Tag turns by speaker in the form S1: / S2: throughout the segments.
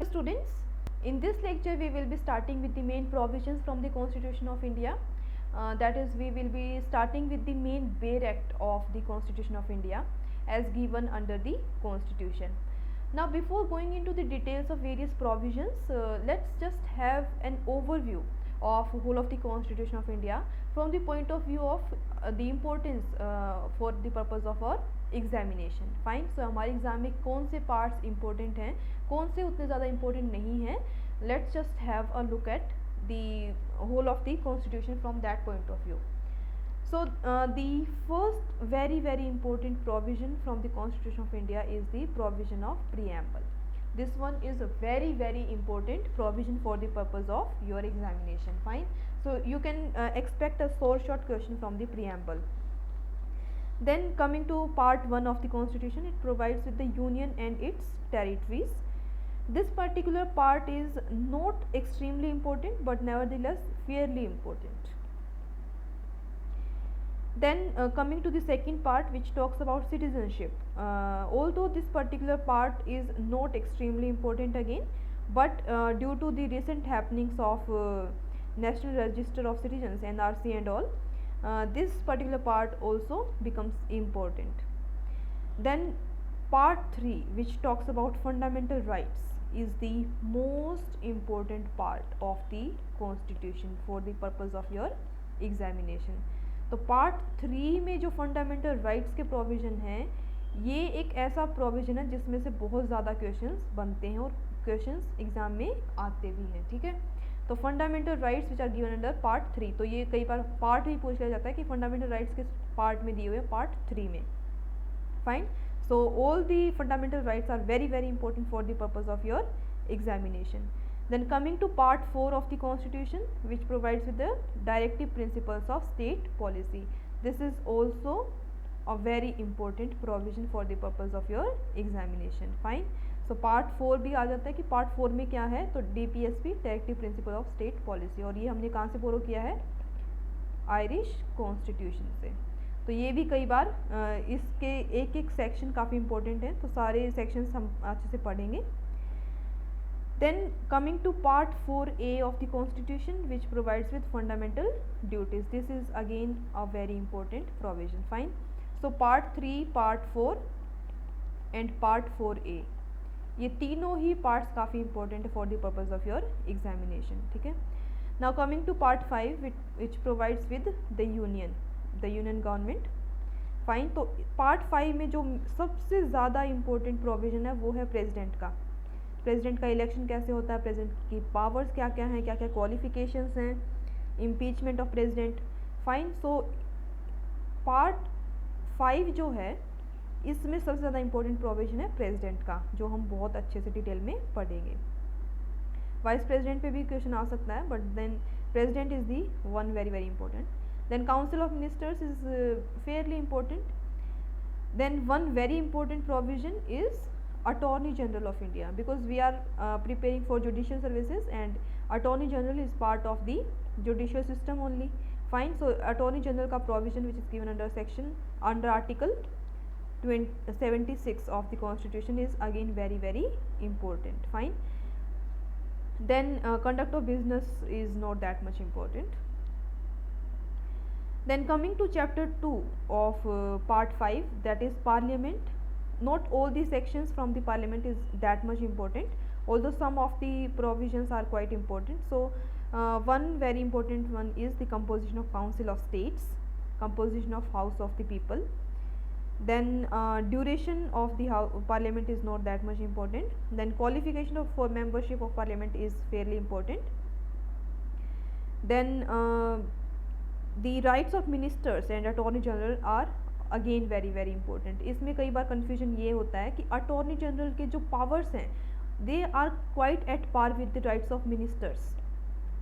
S1: Students, in this lecture we will be starting with the main provisions from the Constitution of India. That is, we will be starting with the main bare act of the Constitution of India as given under the Constitution. Now, before going into the details of various provisions, let's just have an overview of whole of the Constitution of India from the point of view of the importance for the purpose of our examination. Fine. So हमारे exam में कौन से parts important हैं, कौन से उतने ज़्यादा important नहीं हैं. Let's just have a look at the whole of the constitution from that point of view. So the first very important provision from the Constitution of India is the provision of preamble. This one is a very important provision for the purpose of your examination. Fine. So you can expect a short question from the preamble. Then coming to part 1 of the Constitution, it provides with the union and its territories. This particular part is not extremely important but nevertheless fairly important. Then coming to the second part, which talks about citizenship. Although this particular part is not extremely important again, but due to the recent happenings of National Register of Citizens, NRC and all, this particular part also becomes important. Then part 3, which talks about fundamental rights, is the most important part of the Constitution for the purpose of your examination. तो part 3 में जो fundamental rights के provision हैं, ये एक ऐसा provision है जिसमें से बहुत ज़्यादा क्वेश्चंस बनते हैं और क्वेश्चंस एग्ज़ाम में आते भी हैं. ठीक है. तो fundamental rights which are given under part 3. तो ये कई बार पार्ट ही पूछ लिया जाता है कि फंडामेंटल राइट्स किस पार्ट में दिए हुए हैं, पार्ट 3 में. Fine. So all the fundamental rights are very important for the purpose of your examination. Then coming to part 4 of the Constitution, which provides with the directive principles of state policy. This is also a very important provision for the purpose of your examination. Fine. So part 4 भी आ जाता है कि part 4 में क्या है, तो DPSP directive principle of state policy, और ये हमने कहाँ से बोरो किया है, आयरिश कॉन्स्टिट्यूशन से. तो ये भी कई बार इसके एक सेक्शन काफ़ी इंपॉर्टेंट है, तो सारे सेक्शंस हम अच्छे से पढ़ेंगे. Then coming to part 4A of the Constitution, which provides with fundamental duties. This is again a very important provision. Fine. So part 3, part 4 and part 4A, ये तीनों ही parts काफ़ी important है for the purpose of your examination. ठीक है. Now coming to part 5, which provides with the union government. Fine. तो part 5 में जो सबसे ज़्यादा important provision है वो है प्रेसिडेंट का. प्रेसिडेंट का इलेक्शन कैसे होता है, प्रेसिडेंट की पावर्स क्या क्या हैं, क्या क्या क्वालिफिकेशंस हैं, impeachment of president. Fine. So part 5 जो है, इसमें सबसे ज़्यादा इंपॉर्टेंट प्रोविजन है प्रेसिडेंट का, जो हम बहुत अच्छे से डिटेल में पढ़ेंगे. वाइस प्रेसिडेंट पे भी क्वेश्चन आ सकता है, but then president is the one very important. Then council of ministers is fairly important. Then one very important provision is Attorney General of India, because we are preparing for judicial services and Attorney General is part of the judicial system only. Fine. So Attorney General का provision which is given under article 76 of the Constitution is again very important. Fine. Then conduct of business is not that much important. Then coming to chapter 2 of part 5, that is Parliament. Not all the sections from the Parliament is that much important, although some of the provisions are quite important. So one very important one is the composition of Council of States, composition of House of the People. Then duration of the Parliament is not that much important. Then qualification for membership of Parliament is fairly important. Then the rights of ministers and Attorney General are again very important. इसमें कई बार confusion ये होता है कि attorney general के जो powers हैं, they are quite at par with the rights of ministers.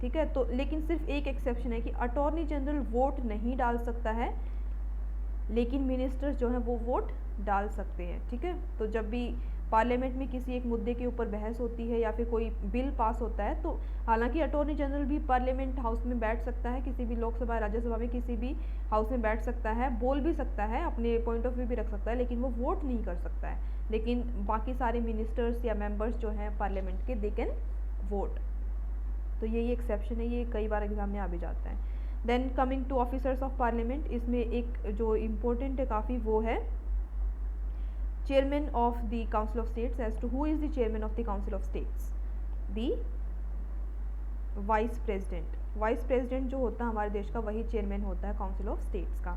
S1: ठीक है. तो लेकिन सिर्फ एक एक्सेप्शन है कि अटॉर्नी जनरल वोट नहीं डाल सकता है, लेकिन मिनिस्टर्स जो हैं वो वोट डाल सकते हैं. ठीक है. तो जब भी पार्लियामेंट में किसी एक मुद्दे के ऊपर बहस होती है या फिर कोई बिल पास होता है, तो हालांकि अटॉर्नी जनरल भी पार्लियामेंट हाउस में बैठ सकता है, किसी भी लोकसभा राज्यसभा में किसी भी हाउस में बैठ सकता है, बोल भी सकता है, अपने पॉइंट ऑफ व्यू भी रख सकता है, लेकिन वो वोट नहीं कर सकता है. लेकिन बाकी सारे मिनिस्टर्स या मेंबर्स जो हैं पार्लियामेंट के दे कैन वोट। तो यही एक्सेप्शन है, ये कई बार एग्जाम में आ भी जाता है। Then coming to officers of parliament, इसमें एक जो इम्पोर्टेंट है काफ़ी वो है chairman of the council of states. As to who is the chairman of the council of states? The vice president. Vice president जो होता है हमारे देश का, वही चेयरमैन होता है काउंसिल ऑफ स्टेट्स का।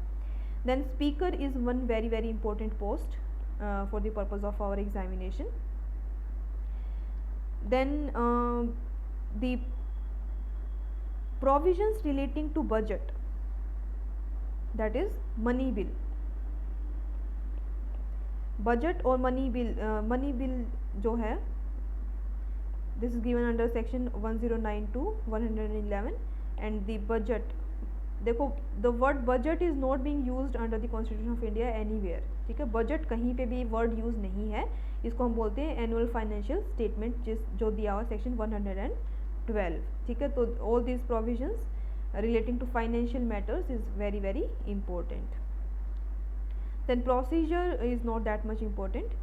S1: Then speaker is one very very important post for the purpose of our examination. Then the provisions relating to budget, that is money bill। budget और money bill जो है this is given under section 109 to 111 and the budget, देखो the word budget is not being used under the constitution of India anywhere, ठीक है। budget कहीं पे भी word use नहीं है, इसको हम बोलते हैं annual financial statement, जो दिया हुआ section 112, ठीक है। तो all these provisions relating to financial matters is very very important। then procedure is not that much important।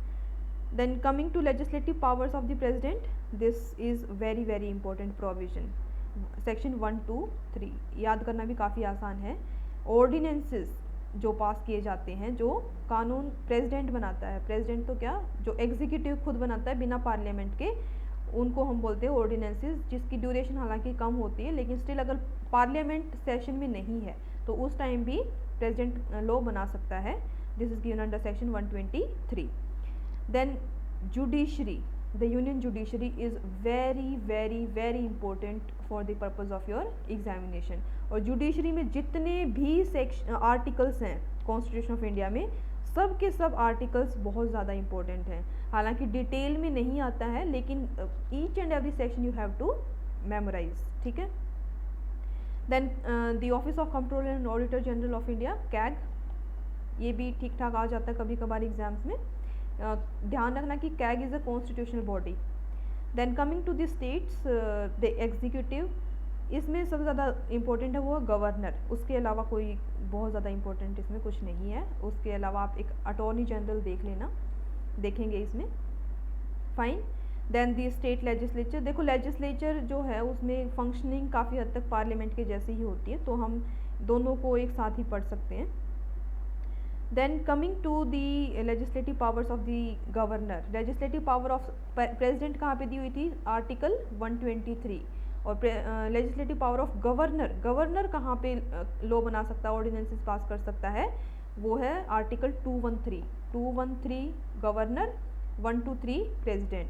S1: then coming to legislative powers of the president, this is very very important provision, section 123, याद करना भी काफ़ी आसान है। ordinances जो पास किए जाते हैं, जो कानून प्रेसिडेंट बनाता है, प्रेसिडेंट तो क्या, जो एग्जीक्यूटिव खुद बनाता है बिना पार्लियामेंट के, उनको हम बोलते हैं ऑर्डिनेंसेस, जिसकी ड्यूरेशन हालांकि कम होती है, लेकिन स्टिल अगर पार्लियामेंट सेशन में नहीं है तो उस टाइम भी प्रेसिडेंट लॉ बना सकता है। This is given under section 123। Then judiciary, the union judiciary is very very very important for the purpose of your examination. और जुडिशरी में जितने भी आर्टिकल्स हैं कॉन्स्टिट्यूशन ऑफ इंडिया में, सब के सब आर्टिकल्स बहुत ज़्यादा इंपॉर्टेंट हैं। हालांकि डिटेल में नहीं आता है, लेकिन each and every section you have to memorise, ठीक है। Then the office of controller and auditor general of India, CAG, ये भी ठीक ठाक आ जाता है कभी कभार एग्जाम्स में। ध्यान रखना कि CAG is a constitutional body. Then coming to the states, the executive, इसमें सबसे ज़्यादा इम्पोर्टेंट है वो गवर्नर, उसके अलावा कोई बहुत ज़्यादा इम्पोर्टेंट इसमें कुछ नहीं है। उसके अलावा आप एक अटॉर्नी जनरल देख लेना, देखेंगे इसमें, fine. Then the state legislature, देखो लेजिस्लेचर जो है उसमें फंक्शनिंग काफ़ी हद तक पार्लियामेंट के जैसी ही होती है, तो हम दोनों को एक साथ ही पढ़ सकते हैं। Then coming to the legislative powers of the governor, legislative power of president कहाँ पे दी हुई थी? आर्टिकल 123। और legislative power of governor, governor कहाँ पे लॉ बना सकता है, ऑर्डिनेंसेस पास कर सकता है, वो है article 213 governor, 123 president.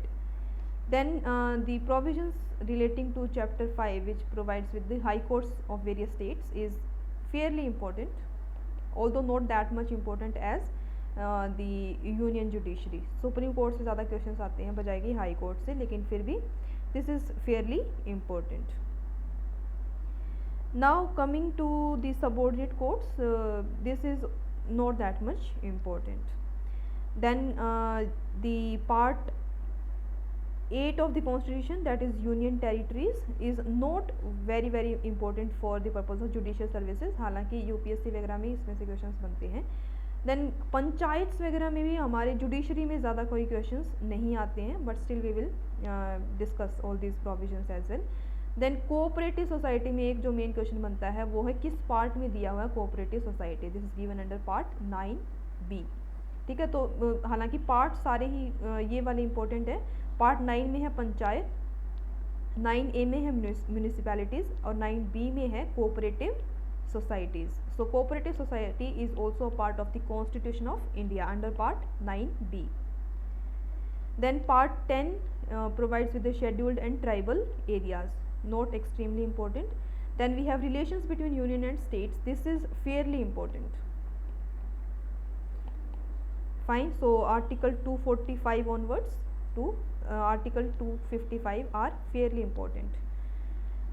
S1: Then the provisions relating to chapter 5 which provides with the high courts of various states is fairly important, although not that much important as the union judiciary। Supreme court से ज़्यादा questions आते हैं बजाय कि high court से, लेकिन फिर भी this is fairly important। now coming to the subordinate courts, this is not that much important। then the part 8 of the constitution, that is union territories, is not very very important for the purpose of judicial services, हालांकि UPSC वगैरह में इसमें से questions बनते हैं। Then panchayats वगैरह में भी हमारे जुडिशरी में ज़्यादा कोई क्वेश्चंस नहीं आते हैं, but still we will discuss all these provisions as well. Then cooperative society में एक जो मेन क्वेश्चन बनता है वो है किस पार्ट में दिया हुआ है cooperative society, this is given under part 9B, ठीक है। तो हालांकि पार्ट सारे ही ये वाले इंपॉर्टेंट है। पार्ट 9 में है पंचायत, 9A में है म्यूनिसिपैलिटीज़ और 9B में है cooperative societies. So cooperative society is also part of the constitution of India under part 9B। Then part 10 provides with the scheduled and tribal areas, not extremely important। then we have relations between union and states, this is fairly important, fine। so article 245 onwards to article 255 are fairly important।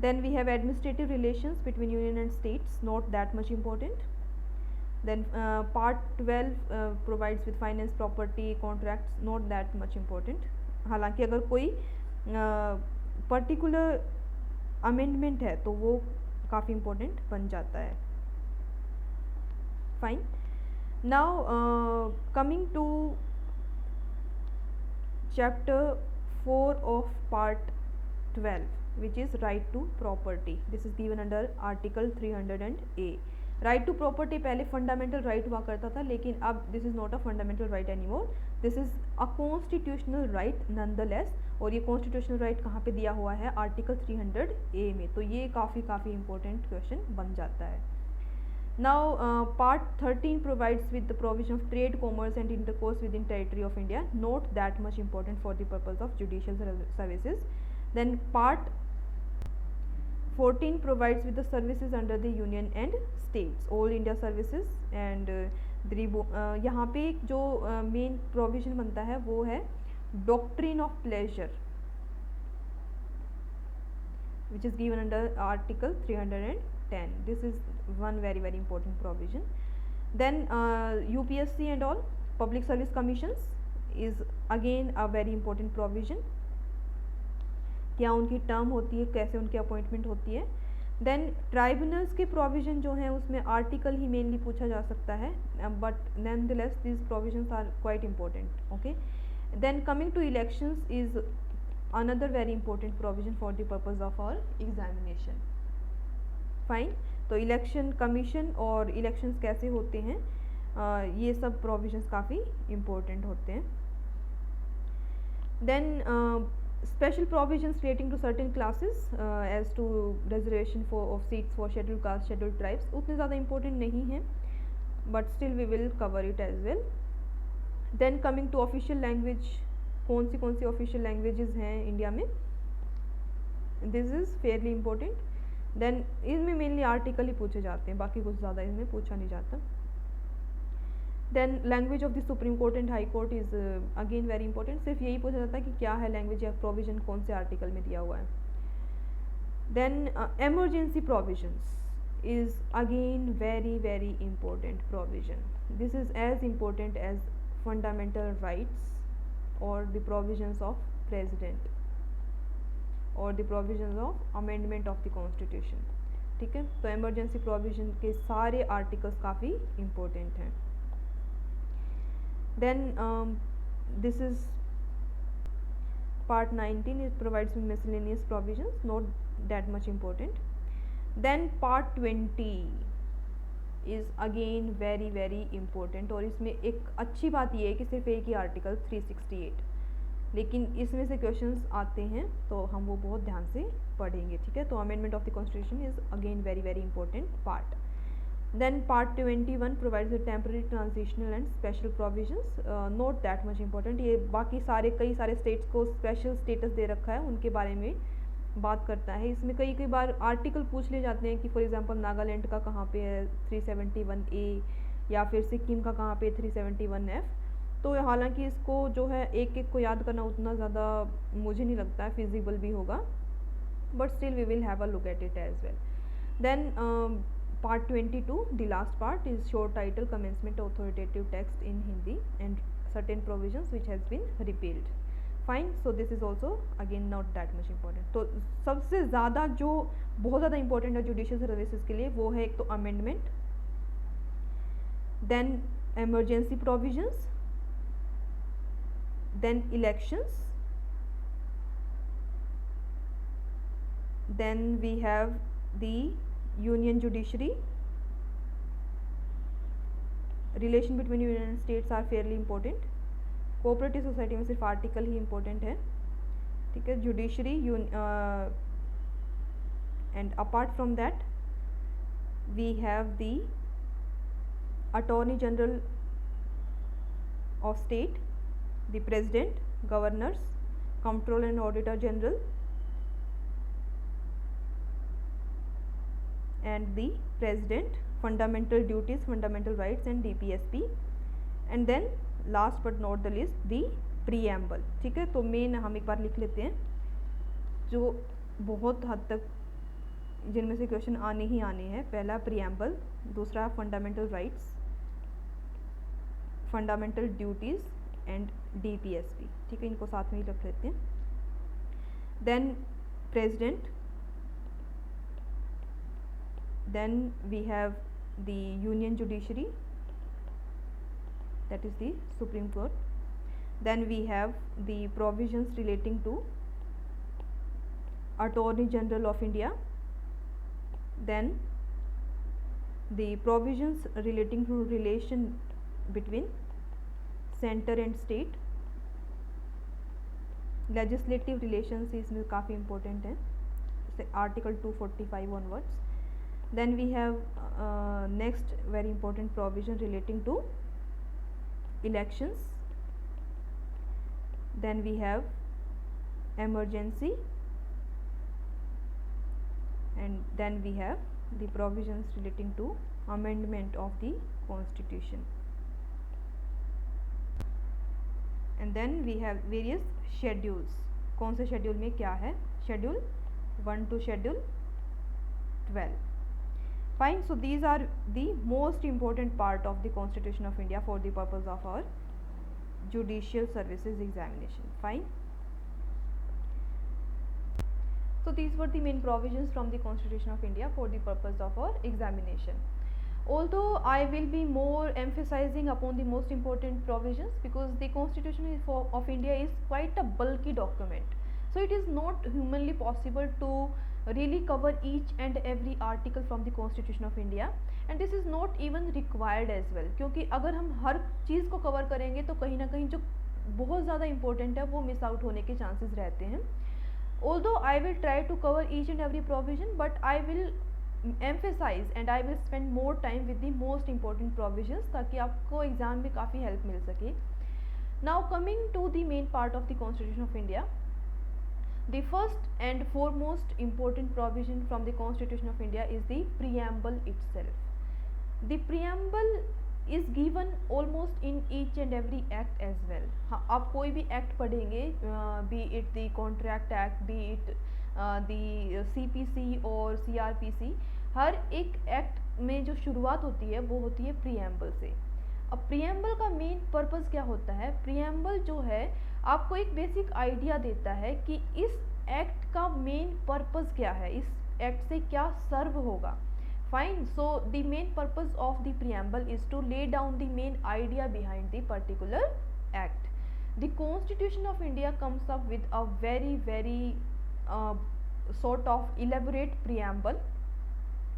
S1: then we have administrative relations between union and states, not that much important। then part 12 provides with finance, property, contracts, not that much important। हालांकि अगर कोई particular amendment है तो वो काफ़ी important बन जाता है, fine. Now coming to chapter 4 of part 12, which is right to property. This is given under article 300A. Right to property पहले फंडामेंटल राइट हुआ करता था, लेकिन अब this is not a fundamental right anymore, this is a constitutional right nonetheless. और ये constitutional right कहाँ पे दिया हुआ है? आर्टिकल 300A में। तो ये काफ़ी इंपॉर्टेंट क्वेश्चन बन जाता है। Now part 13 provides with the provision of trade, commerce and intercourse within territory of India, not that much important for the purpose of judicial services. Then part 14 provides with the services under the union and states, all India services and यहाँ पे जो main provision बनता है वो है doctrine of pleasure, which is given under article 310. This is one very important provision. Then UPSC and all public service commissions is again a very important provision. क्या उनकी term होती है, कैसे उनकी अपॉइंटमेंट होती है। देन ट्राइब्यूनल्स के provision जो हैं उसमें आर्टिकल ही मेनली पूछा जा सकता है, but nevertheless this provisions are quite important. Okay, then coming to elections is another very important provision for the purpose of our examination. Fine, तो इलेक्शन कमीशन और इलेक्शंस कैसे होते हैं, ये सब प्रोविजंस काफ़ी इम्पोर्टेंट होते हैं। Then special provisions relating to certain classes as to reservation of seats for scheduled caste, scheduled tribes उतने ज़्यादा important नहीं हैं, but still we will cover it as well. Then coming to official language, कौन सी official languages हैं India में, this is fairly important. Then इसमें mainly article ही पूछे जाते हैं, बाकी कुछ ज़्यादा इसमें पूछा नहीं जाता। Then language of the supreme court and high court is again very important, सिर्फ यही पूछा जाता है कि क्या है लैंग्वेज या प्रोविजन कौन से आर्टिकल में दिया हुआ है। Then emergency provisions is again very important provision, this is as important as fundamental rights और द प्रोविजंस ऑफ प्रेजिडेंट और the provisions of amendment of the constitution. ठीक है, तो एमरजेंसी प्रोविजन के सारे आर्टिकल्स काफ़ी इम्पोर्टेंट हैं। Then this is part 19, it provides with miscellaneous provisions, not that much important. Then part 20 is again very important, और इसमें एक अच्छी बात ये है कि सिर्फ एक ही आर्टिकल 368, लेकिन इसमें से क्वेश्चंस आते हैं तो हम वो बहुत ध्यान से पढ़ेंगे। ठीक है, तो amendment of the constitution is again very important part. Then part 21 provides with temporary, transitional and special provisions, not that much important। ये बाकी कई सारे स्टेट्स को स्पेशल स्टेटस दे रखा है, उनके बारे में बात करता है। इसमें कई बार आर्टिकल पूछ ले जाते हैं कि फॉर एग्जांपल नागालैंड का कहाँ पे है 371A, या फिर सिक्किम का कहाँ पे 371F। तो हालांकि इसको जो है एक को याद करना उतना ज़्यादा मुझे नहीं लगता है फिजिबल भी होगा, but still we will have a look at it as well. Then Part 22, the last part, is short title commencement authoritative text in Hindi and certain provisions which has been repealed. Fine, so this is also again not that much important. तो सबसे ज़्यादा जो बहुत ज़्यादा important है judicial services के लिए वो है एक तो amendment, then emergency provisions, then elections, then we have the union judiciary, relation between union and states are fairly important, cooperative society में सिर्फ आर्टिकल ही इम्पोर्टेंट है। ठीक है, judiciary and apart from that we have the attorney general of state, the president, governors, controller and auditor general and the president, fundamental duties, fundamental rights and DPSP, and then last but not the least the preamble। ठीक है, तो main हम एक बार लिख लेते हैं जो बहुत हद तक जिनमें से क्वेश्चन आने ही आने हैं। पहला preamble, दूसरा fundamental rights, fundamental duties and DPSP। ठीक है, इनको साथ में ही रख लेते हैं। then president, then we have the union judiciary, that is the Supreme Court, then we have the provisions relating to Attorney General of India, then the provisions relating to relation between center and state, legislative relations इसमें काफ़ी important है, article 245 onwards. Then we have next very important provision relating to elections, then we have emergency, and then we have the provisions relating to amendment of the constitution, and then we have various schedules. कौन से schedule में क्या है, schedule 1 to schedule 12. Fine. So these are the most important part of the Constitution of India for the purpose of our judicial services examination. Fine. So these were the main provisions from the Constitution of India for the purpose of our examination. Although I will be more emphasizing upon the most important provisions, because the Constitution of India is quite a bulky document, so it is not humanly possible to really cover each and every article from the Constitution of India, and this is not even required as well, क्योंकि अगर हम हर चीज़ को cover करेंगे तो कहीं ना कहीं जो बहुत ज़्यादा important है वो मिस आउट होने के चांसेस रहते हैं. Although I will try to cover each and every provision, but I will emphasize and I will spend more time with the most important provisions ताकि आपको एग्ज़ाम में काफ़ी हेल्प मिल सके. Now coming to the main part of the Constitution of India, the first and foremost important provision from the Constitution of India is the preamble itself. The preamble is given almost in each and every act as well. हाँ, आप कोई भी act पढ़ेंगे, be it the Contract Act, be it the CPC और CRPC, हर एक act में जो शुरुआत होती है वो होती है प्रीएम्बल से. अब प्रीएम्बल का मेन पर्पस क्या होता है? प्रीएम्बल जो है आपको एक बेसिक आइडिया देता है कि इस एक्ट का मेन पर्पस क्या है, इस एक्ट से क्या सर्व होगा. Fine. So the main purpose of the preamble is to lay down the main idea behind the particular act. The constitution of India comes up with a very sort of elaborate preamble,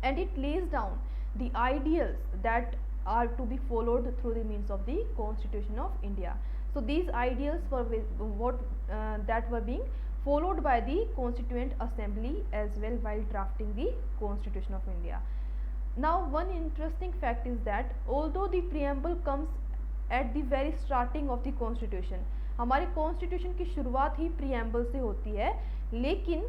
S1: and it lays down the ideals that are to be followed through the means of the Constitution of India. So these ideals were that were being followed by the Constituent Assembly as well while drafting the Constitution of India. Now one interesting fact is that although the preamble comes at the very starting of the Constitution, हमारे constitution की शुरुआत ही preamble से होती है, लेकिन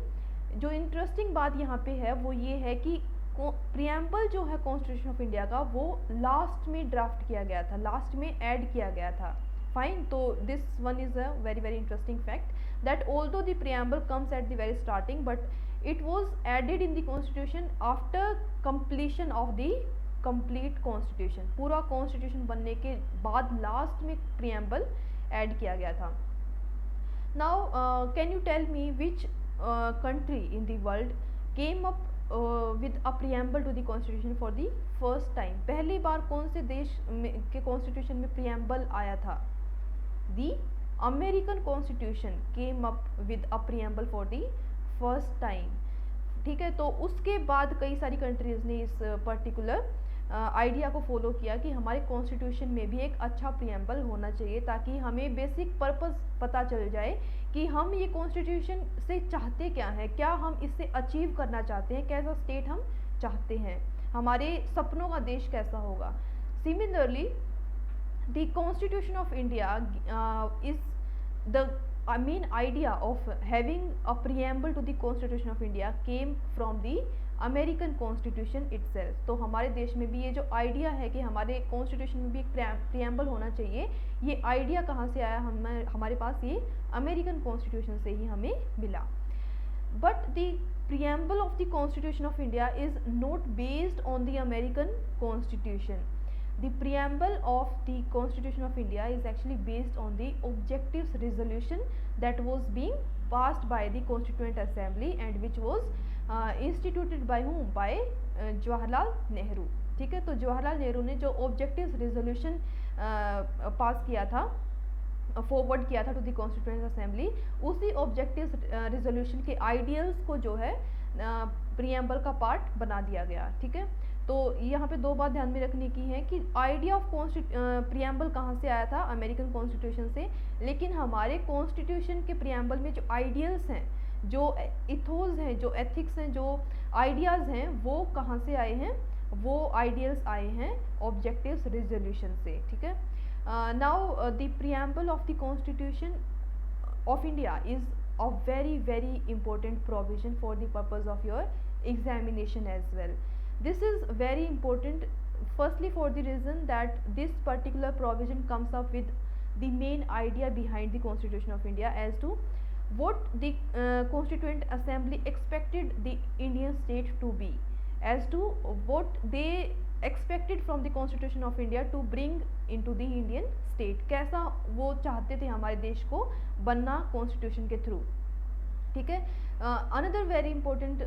S1: जो interesting बात यहाँ पे है वो ये है कि प्रीएम्बल जो है कॉन्स्टिट्यूशन ऑफ इंडिया का वो लास्ट में ड्राफ्ट किया गया था, लास्ट में ऐड किया गया था. फाइन. तो this one is a very interesting fact that although the preamble comes at the very starting, but it was added in the constitution after completion of the complete constitution. पूरा constitution बनने के बाद last में preamble add किया गया था. Now can you tell me which country in the world came up with a preamble to the constitution for the first time? पहली बार कौन से देश के कॉन्स्टिट्यूशन में preamble आया था? The American Constitution came up with a preamble for the first time. ठीक है. तो उसके बाद कई सारी कंट्रीज़ ने इस पर्टिकुलर आइडिया को फॉलो किया कि हमारे कॉन्स्टिट्यूशन में भी एक अच्छा प्रीएम्बल होना चाहिए ताकि हमें बेसिक पर्पस पता चल जाए कि हम ये कॉन्स्टिट्यूशन से चाहते क्या हैं, क्या हम इससे अचीव करना चाहते हैं, कैसा स्टेट हम चाहते हैं, हमारे सपनों का देश कैसा होगा. Similarly the constitution of India is the main idea of having a preamble to the Constitution of India came from the American constitution itself. तो हमारे देश में भी ये जो आइडिया है कि हमारे कॉन्स्टिट्यूशन में भी एक प्रीएम्बल होना चाहिए, ये आइडिया कहाँ से आया? हमारे पास ये अमेरिकन कॉन्स्टिट्यूशन से ही हमें मिला. But the preamble of the constitution of India is not based on the American constitution. The preamble of the Constitution of India is actually based on the objectives resolution that was being passed by the Constituent Assembly and which was instituted by whom? By Jawaharlal Nehru. ठीक है. तो जवाहरलाल नेहरू ने जो objectives resolution पास किया था forward किया था to the constituent assembly, उसी ऑब्जेक्टिव रिजोल्यूशन के आइडियल्स को जो है प्रियम्बल का पार्ट बना दिया गया। ठीक है, तो यहाँ पे दो बात ध्यान में रखने की है कि आइडिया ऑफ प्रियम्बल कहाँ से आया था, अमेरिकन कॉन्स्टिट्यूशन से, लेकिन हमारे कॉन्स्टिट्यूशन के प्रियम्बल में जो आइडियल्स हैं, जो इथोस हैं, जो एथिक्स हैं, जो आइडियाज़ हैं, वो कहाँ से आए हैं, वो आइडियल्स आए हैं ऑब्जेक्टिव्स रिजोल्यूशन से। ठीक है, now the preamble of the constitution of India is a very important provision for the purpose of your examination as well. This is very important firstly for the reason that this particular provision comes up with the main idea behind the constitution of India as to what the constituent assembly expected the Indian state to be, as to what they expected from the constitution of India to bring into the Indian state, कैसा वो चाहते थे हमारे देश को बनना constitution के through. ठीक है, another very important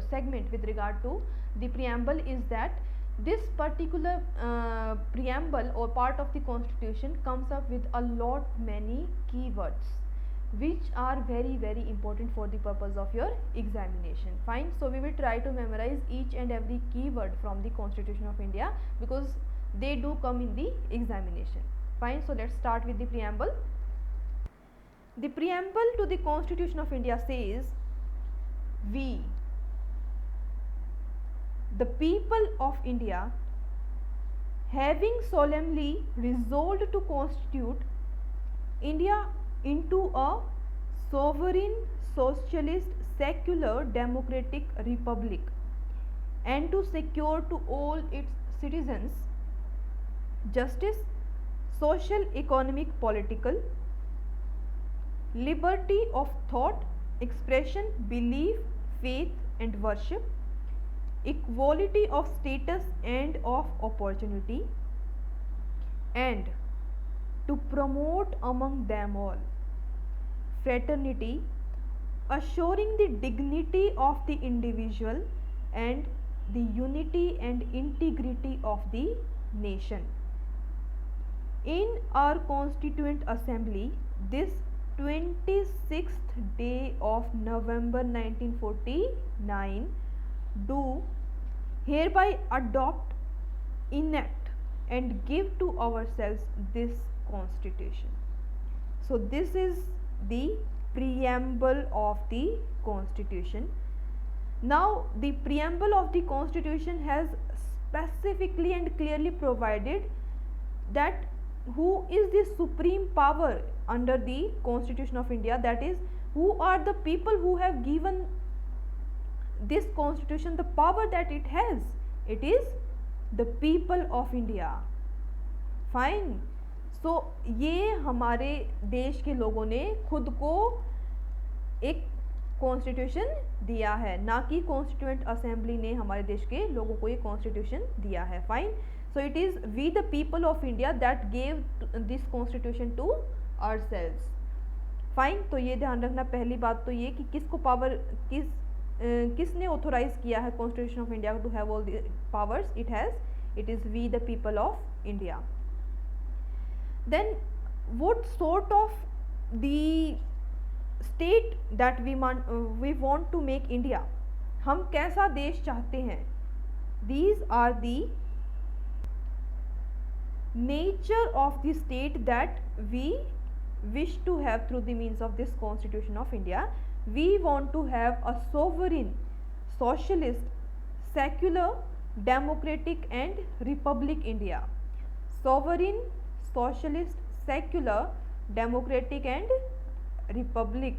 S1: segment with regard to the preamble is that this particular preamble or part of the constitution comes up with a lot many keywords which are very important for the purpose of your examination. Fine, so we will try to memorize each and every keyword from the Constitution of India because they do come in the examination. Fine, so let's start with the preamble. The preamble to the Constitution of India says, we, the people of India, having solemnly resolved to constitute India into a sovereign, socialist, secular, democratic republic, and to secure to all its citizens justice, social, economic, political, liberty of thought, expression, belief, faith and worship, equality of status and of opportunity, and to promote among them all fraternity, assuring the dignity of the individual and the unity and integrity of the nation. In our Constituent Assembly, this 26th day of November 1949, do hereby adopt, enact and give to ourselves this Constitution. So this is the preamble of the Constitution. Now the preamble of the Constitution has specifically and clearly provided that who is the supreme power under the Constitution of India, that is, who are the people who have given this Constitution the power that it has. It is the people of India. Fine. So ये हमारे देश के लोगों ने खुद को एक constitution दिया है, ना कि कॉन्स्टिट्यूएंट असेंबली ने हमारे देश के लोगों को ये कॉन्स्टिट्यूशन दिया है। Fine, so it is we the people of India that gave this constitution to ourselves. Fine, तो ये ध्यान रखना, पहली बात तो ये कि किसको पावर, किसने ऑथोराइज किया है constitution of India to have all the powers, it is we the people of India. Then what sort of the state that we want to make India, हम कैसा देश चाहते हैं, these are the nature of the state that we wish to have through the means of this Constitution of India. We want to have a sovereign, socialist, secular, democratic and republic India. Sovereign, socialist, secular, democratic and republic.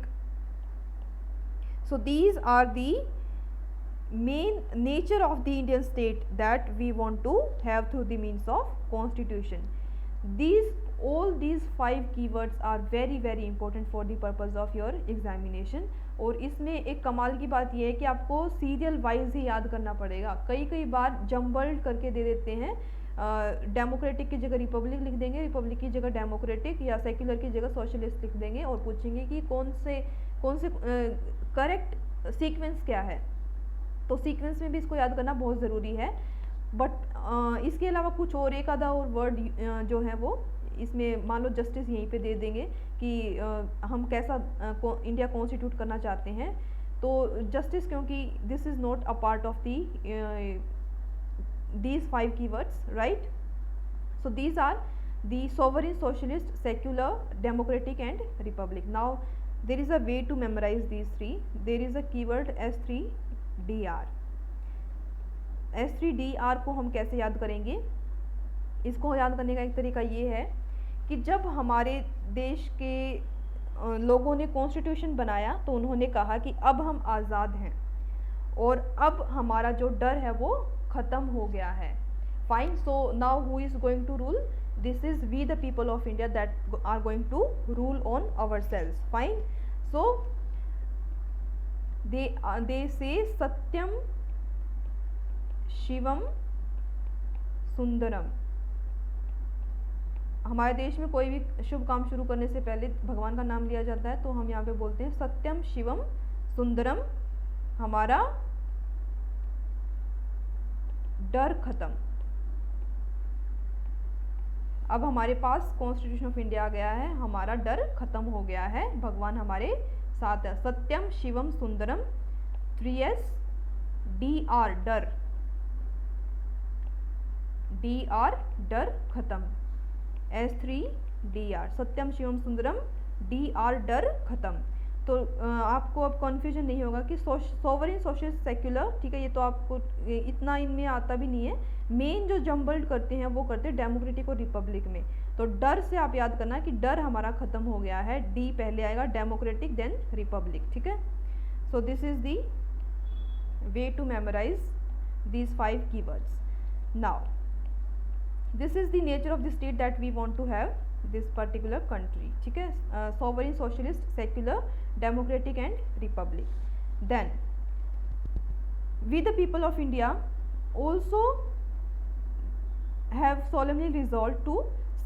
S1: So these are the main nature of the Indian state that we want to have through the means of constitution. All these 5 keywords are very important for the purpose of your examination. और इसमें एक कमाल की बात यह है कि आपको सीरियल वाइज ही याद करना पड़ेगा। कई बार जम्बल्ड करके दे देते हैं, डेमोक्रेटिक की जगह रिपब्लिक लिख देंगे, रिपब्लिक की जगह डेमोक्रेटिक, या सेक्युलर की जगह सोशलिस्ट लिख देंगे और पूछेंगे कि कौन से करेक्ट सीक्वेंस क्या है। तो सीक्वेंस में भी इसको याद करना बहुत ज़रूरी है, बट इसके अलावा कुछ और एक आधा और वर्ड जो है वो इसमें मान लो जस्टिस यहीं पे दे देंगे कि हम कैसा इंडिया कॉन्स्टिट्यूट करना चाहते हैं, तो जस्टिस, क्योंकि this is not a part of the these 5 keywords, right? So these are the sovereign, socialist, secular, democratic and republic. Now there is a way to memorize these three. There is a keyword S3DR. S3DR को हम कैसे याद करेंगे? इसको याद करने का एक तरीका ये है कि जब हमारे देश के लोगों ने कॉन्स्टिट्यूशन बनाया तो उन्होंने कहा कि अब हम आज़ाद हैं और अब हमारा जो डर है वो ख़त्म हो गया है. Fine. So now who is going to rule? This is we the people of India that are going to rule on ourselves. Fine. So they say Satyam Shivam Sundaram. हमारे देश में कोई भी शुभ काम शुरू करने से पहले भगवान का नाम लिया जाता है, तो हम यहाँ पे बोलते हैं सत्यम शिवम सुंदरम, हमारा डर खत्म. अब हमारे पास कॉन्स्टिट्यूशन ऑफ इंडिया आ गया है, हमारा डर खत्म हो गया है, भगवान हमारे साथ है. सत्यम शिवम सुंदरम. 3S DR डर, DR डर खत्म. S3DR सत्यम शिवम सुंदरम, DR डर खत्म. तो आपको अब कन्फ्यूजन नहीं होगा कि सोवरेन, सोशलिस्ट, सेक्युलर, ठीक है, ये तो आपको इतना इनमें आता भी नहीं है. मेन जो जम्बल्ड करते हैं वो करते हैं डेमोक्रेटिक और रिपब्लिक में. तो डर से आप याद करना कि डर हमारा खत्म हो गया है, डी पहले आएगा, डेमोक्रेटिक देन रिपब्लिक. ठीक है. So this is the way to memorise these 5 keywords. Now this is the nature of the state that we want to have this particular country. ठीक है. Sovereign, socialist, secular, democratic and republic. Then we the people of India also have solemnly resolved to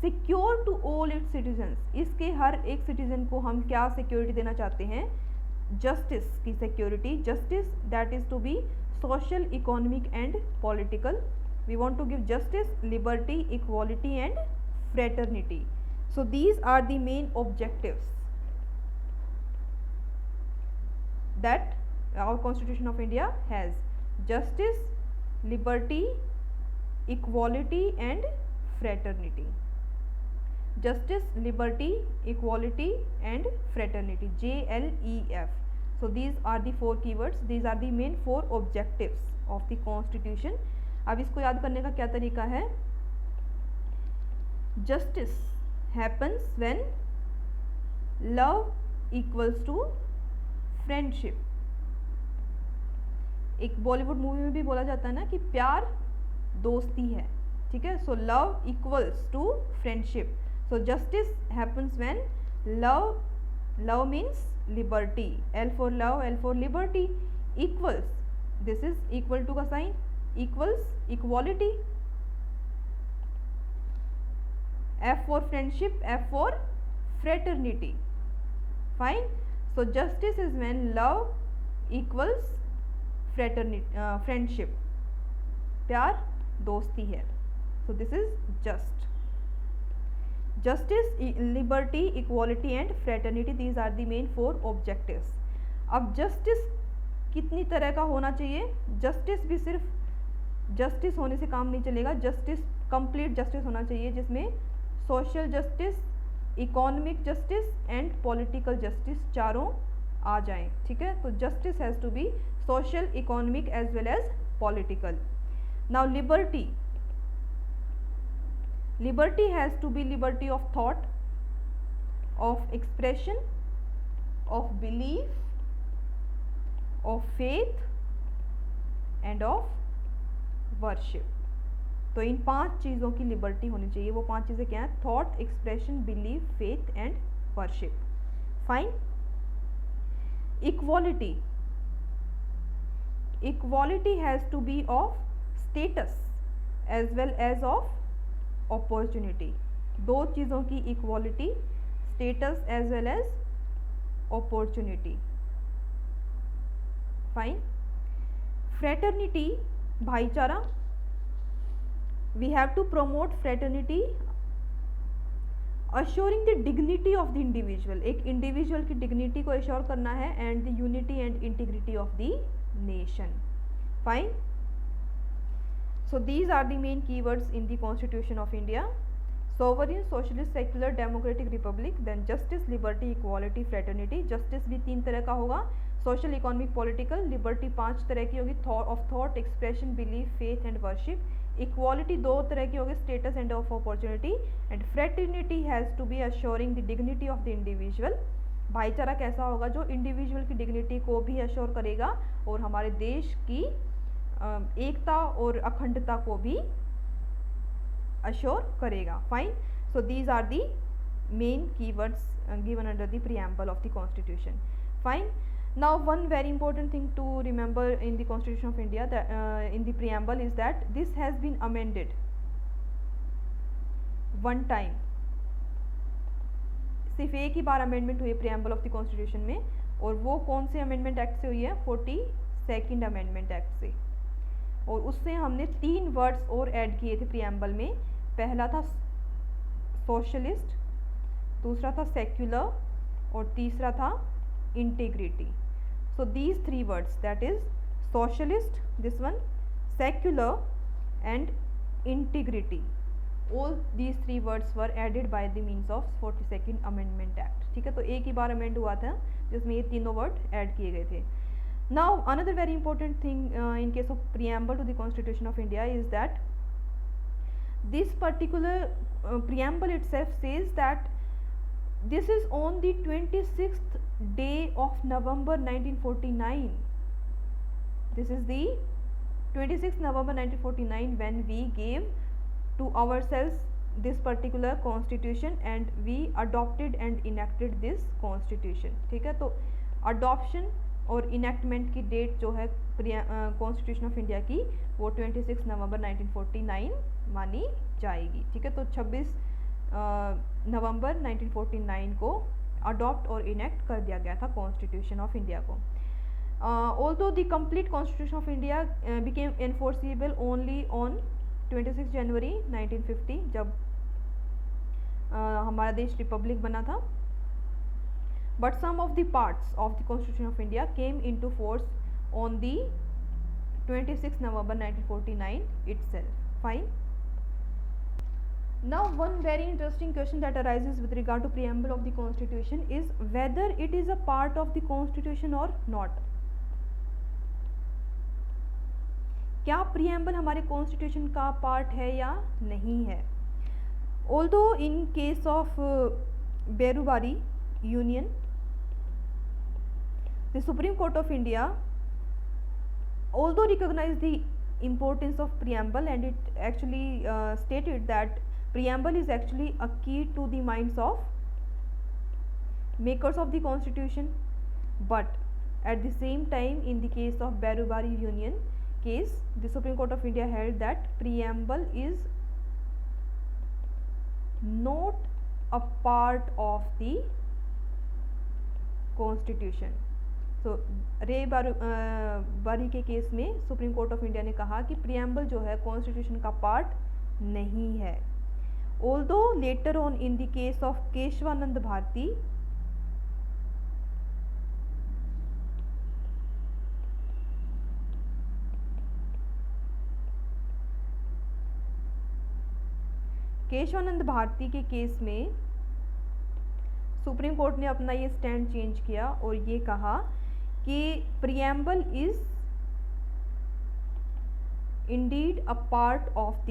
S1: secure to all its citizens. इसके हर एक citizen को हम क्या security देना चाहते हैं? जस्टिस की security. Justice that is to be social, economic and political. We want to give justice, liberty, equality and fraternity. So these are the main objectives that our Constitution of India has. Justice, liberty, equality and fraternity. Justice, liberty, equality and fraternity. JLEF. So these are the 4 keywords. These are the main 4 objectives of the Constitution. अब इसको याद करने का क्या तरीका है? Justice happens when love equals to friendship. एक Bollywood movie में भी बोला जाता है ना कि प्यार दोस्ती है. ठीक है. So love equals to friendship. So justice happens when love means liberty. L for love, L for liberty. Equals, this is equal to का sign, equals equality. F for friendship, F for fraternity. Fine. So justice is when love equals fraternity, friendship. प्यार दोस्ती है. So this is just. Justice, liberty, equality and fraternity. These are the main 4 objectives. अब justice कितनी तरह का होना चाहिए? Justice भी सिर्फ justice होने से काम नहीं चलेगा. Justice complete justice होना चाहिए जिसमें social justice, economic justice and political justice चारों आ जाएं. ठीक है. तो justice has to be social, economic as well as political. Now liberty. Liberty has to be liberty of thought, of expression, of belief, of faith and of worship. तो इन 5 चीज़ों की लिबर्टी होनी चाहिए. वो 5 चीज़ें क्या हैं? Thought, expression, belief, faith and worship. Fine. Equality. Equality has to be of status as well as of opportunity. 2 चीज़ों की equality, status as well as opportunity. Fine. Fraternity, भाईचारा. We have to promote fraternity assuring the dignity of the individual, एक individual की dignity को assure करना है, and the unity and integrity of the nation. Fine. So these are the main keywords in the Constitution of India: sovereign, socialist, secular, democratic republic, then justice, liberty, equality, fraternity. justice भी 3 तरह का होगा: social, economic, political. liberty 5 तरह की होगी: of thought, expression, belief, faith and worship. equality 2 तरह की होगी: status and of opportunity. and fraternity has to be assuring the dignity of the individual. भाईचारा कैसा होगा? जो इंडिविजुअल की डिग्निटी को भी अश्योर करेगा और हमारे देश की एकता और अखंडता को भी अश्योर करेगा. Fine. So these are the main keywords given under the preamble of the constitution. Fine. Now one very important thing to remember in the constitution of India in the preamble is that this has been amended one time. सिर्फ एक ही बार amendment हुई preamble of the constitution में, और वो कौन से अमेंडमेंट एक्ट से हुई है? 42nd अमेंडमेंट एक्ट से. और उससे हमने 3 वर्ड्स और ऐड किए थे प्रीएम्बल में. पहला था सोशलिस्ट, दूसरा था सेक्युलर, और तीसरा था integrity. So these 3 words, that is socialist, this one, secular and integrity, all these 3 words were added by the means of 42nd amendment act. ठीक है, तो एक ही बार अमेंड हुआ था जिसमें ये तीनों वर्ड ऐड किए गए थे. Now another very important thing in case of preamble to the Constitution of India is that this particular preamble itself says that this is on the 26th day of November 1949. This is the 26th November 1949 when we gave to ourselves this particular constitution and we adopted and enacted this constitution. ठीक है, तो adoption और enactment की date जो है constitution of India की वो 26 नवंबर 1949 मानी जाएगी. ठीक है, तो 26 नवंबर 1949 को अडॉप्ट और इनेक्ट कर दिया गया था कॉन्स्टिट्यूशन ऑफ इंडिया को. Although the complete constitution of India became enforceable only on 26 जनवरी 1950 जब हमारा देश रिपब्लिक बना था. But some of the parts of the Constitution of India came into force on the 26 November 1949 itself. Fine. Now one very interesting question that arises with regard to preamble of the Constitution is whether it is a part of the Constitution or not. क्या preamble हमारे Constitution का part है या नहीं है? Although in case of Berubari Union, the Supreme Court of India although recognized the importance of preamble and it actually stated that preamble is actually a key to the minds of makers of the constitution, but at the same time in the case of Berubari Union case the Supreme Court of India held that preamble is not a part of the constitution. तो रे बारी के case में supreme court of India ने कहा कि preamble जो है कॉन्स्टिट्यूशन का पार्ट नहीं है. Although later on in the case of Kesavananda Bharati के केस में सुप्रीम कोर्ट ने अपना ये स्टैंड चेंज किया और ये कहा कि preamble is indeed a part of the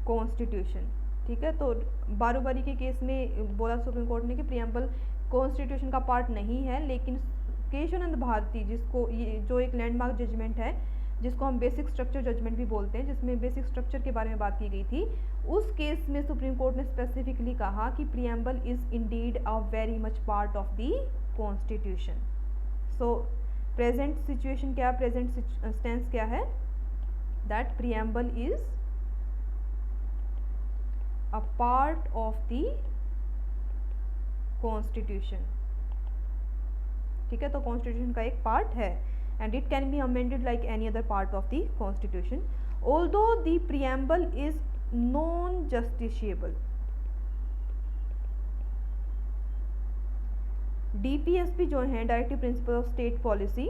S1: constitution. ठीक है, तो बारूबारी के केस में बोला सुप्रीम कोर्ट ने कि प्रीएम्बल कॉन्स्टिट्यूशन का पार्ट नहीं है, लेकिन केशवानंद भारती जिसको ये जो एक लैंडमार्क जजमेंट है जिसको हम बेसिक स्ट्रक्चर जजमेंट भी बोलते हैं, जिसमें बेसिक स्ट्रक्चर के बारे में बात की गई थी, उस केस में सुप्रीम कोर्ट ने स्पेसिफिकली कहा कि preamble is indeed a very much part of the constitution. So present situation क्या, प्रेजेंट स्टेंस क्या है, that preamble is a part of the constitution. ठीक है, तो कॉन्स्टिट्यूशन का एक पार्ट है and it can be amended like any other part of the constitution. Although the preamble is non justiciable. DPSP जो है directive principle of state policy,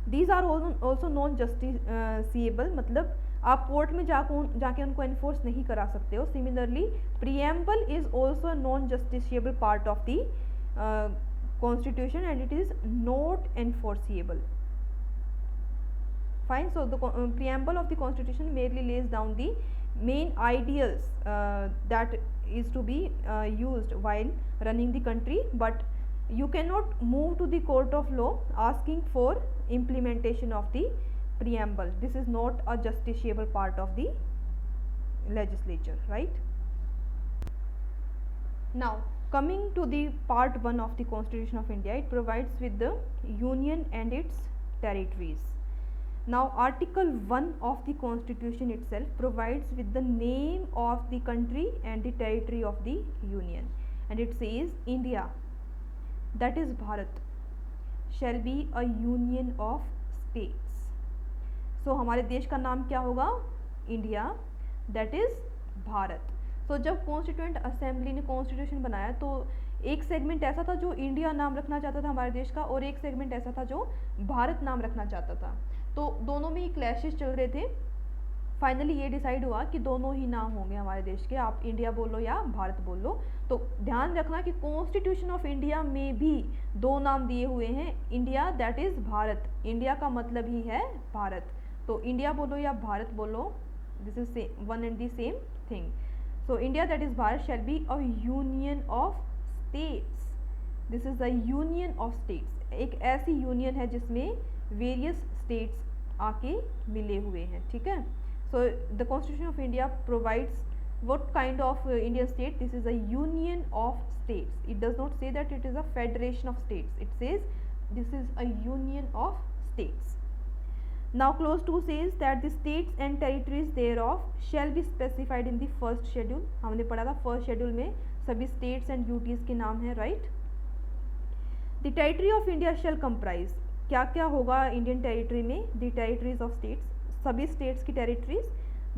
S1: these are also non justiciable, मतलब आप court में जाके उनको enforce नहीं करा सकते हो। Similarly preamble is also non justiciable part of the constitution and it is not enforceable. Fine. So the preamble of the constitution merely lays down the main ideals that is to be used while running the country, but you cannot move to the court of law asking for implementation of the preamble. This is not a justiciable part of the legislature, right? Now coming to the part 1 of the Constitution of India, it provides with the union and its territories. Now article 1 of the constitution itself provides with the name of the country and the territory of the union, and it says India, that is Bharat, shall be a union of states. So हमारे देश का नाम क्या होगा? India, that is Bharat. So जब constituent assembly ने constitution बनाया तो एक सेगमेंट ऐसा था जो इंडिया नाम रखना चाहता था हमारे देश का, और एक सेगमेंट ऐसा था जो भारत नाम रखना चाहता था। तो दोनों में ही क्लैशेस चल रहे थे। फाइनली ये डिसाइड हुआ कि दोनों ही नाम होंगे हमारे देश के, आप इंडिया बोलो या भारत बोलो। तो ध्यान रखना कि कॉन्स्टिट्यूशन ऑफ इंडिया में भी दो नाम दिए हुए हैं, India that is Bharat, India का मतलब ही है भारत। तो इंडिया बोलो या भारत बोलो, this is one and the same thing. So India that is Bharat shell be a union of states, this is the union of states. एक ऐसी यूनियन है जिसमें वेरियस स्टेट्स आके मिले हुए हैं, ठीक है। So the constitution of India provides what kind of Indian state? This is a union of states. It does not say that it is a federation of states, it says this is a union of states. Now clause 2 says that the states and territories thereof shall be specified in the first schedule. हमने पढ़ा था first schedule में सभी states and duties के नाम है, right. The territory of India shall comprise, क्या क्या होगा इंडियन टेरिटरी में? द टेरिटरीज ऑफ स्टेट्स, सभी स्टेट्स की territories,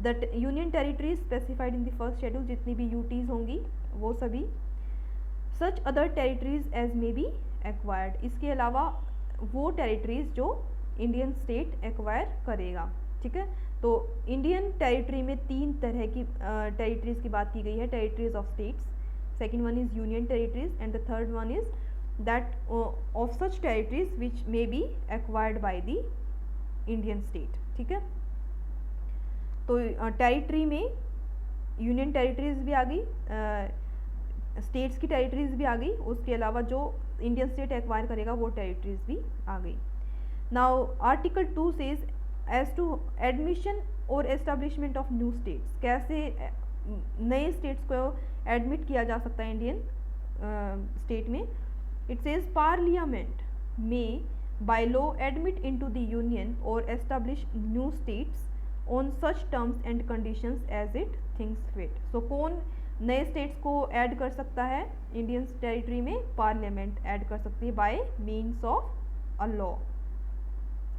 S1: the union territories specified in the first schedule, जितनी भी यूटीज होंगी वो सभी, such other territories as may be acquired, इसके अलावा वो टेरिटरीज जो इंडियन स्टेट एक्वायर करेगा, ठीक है। तो इंडियन टेरिटरी में तीन तरह की टेरिटरीज की बात की गई है, territories of states, second one is union territories and the third one is that of such territories which may be acquired by the Indian state, ठीक है। तो टेरिटरी में यूनियन टेरिटरीज भी आ गई, स्टेट्स की टेरिटरीज भी आ गई, उसके अलावा जो इंडियन स्टेट एक्वायर करेगा वो टेरिटरीज भी आ गई। Now article 2 says as to admission और एस्टेब्लिशमेंट ऑफ न्यू स्टेट्स, कैसे नए स्टेट्स को एडमिट किया जा सकता है इंडियन स्टेट में। It says Parliament may by law admit into the union or establish new states on such terms and conditions as it thinks fit. So कौन नए स्टेट्स को ऐड कर सकता है इंडियन टेरिटरी में? पार्लियामेंट ऐड कर सकती है bye means of a law,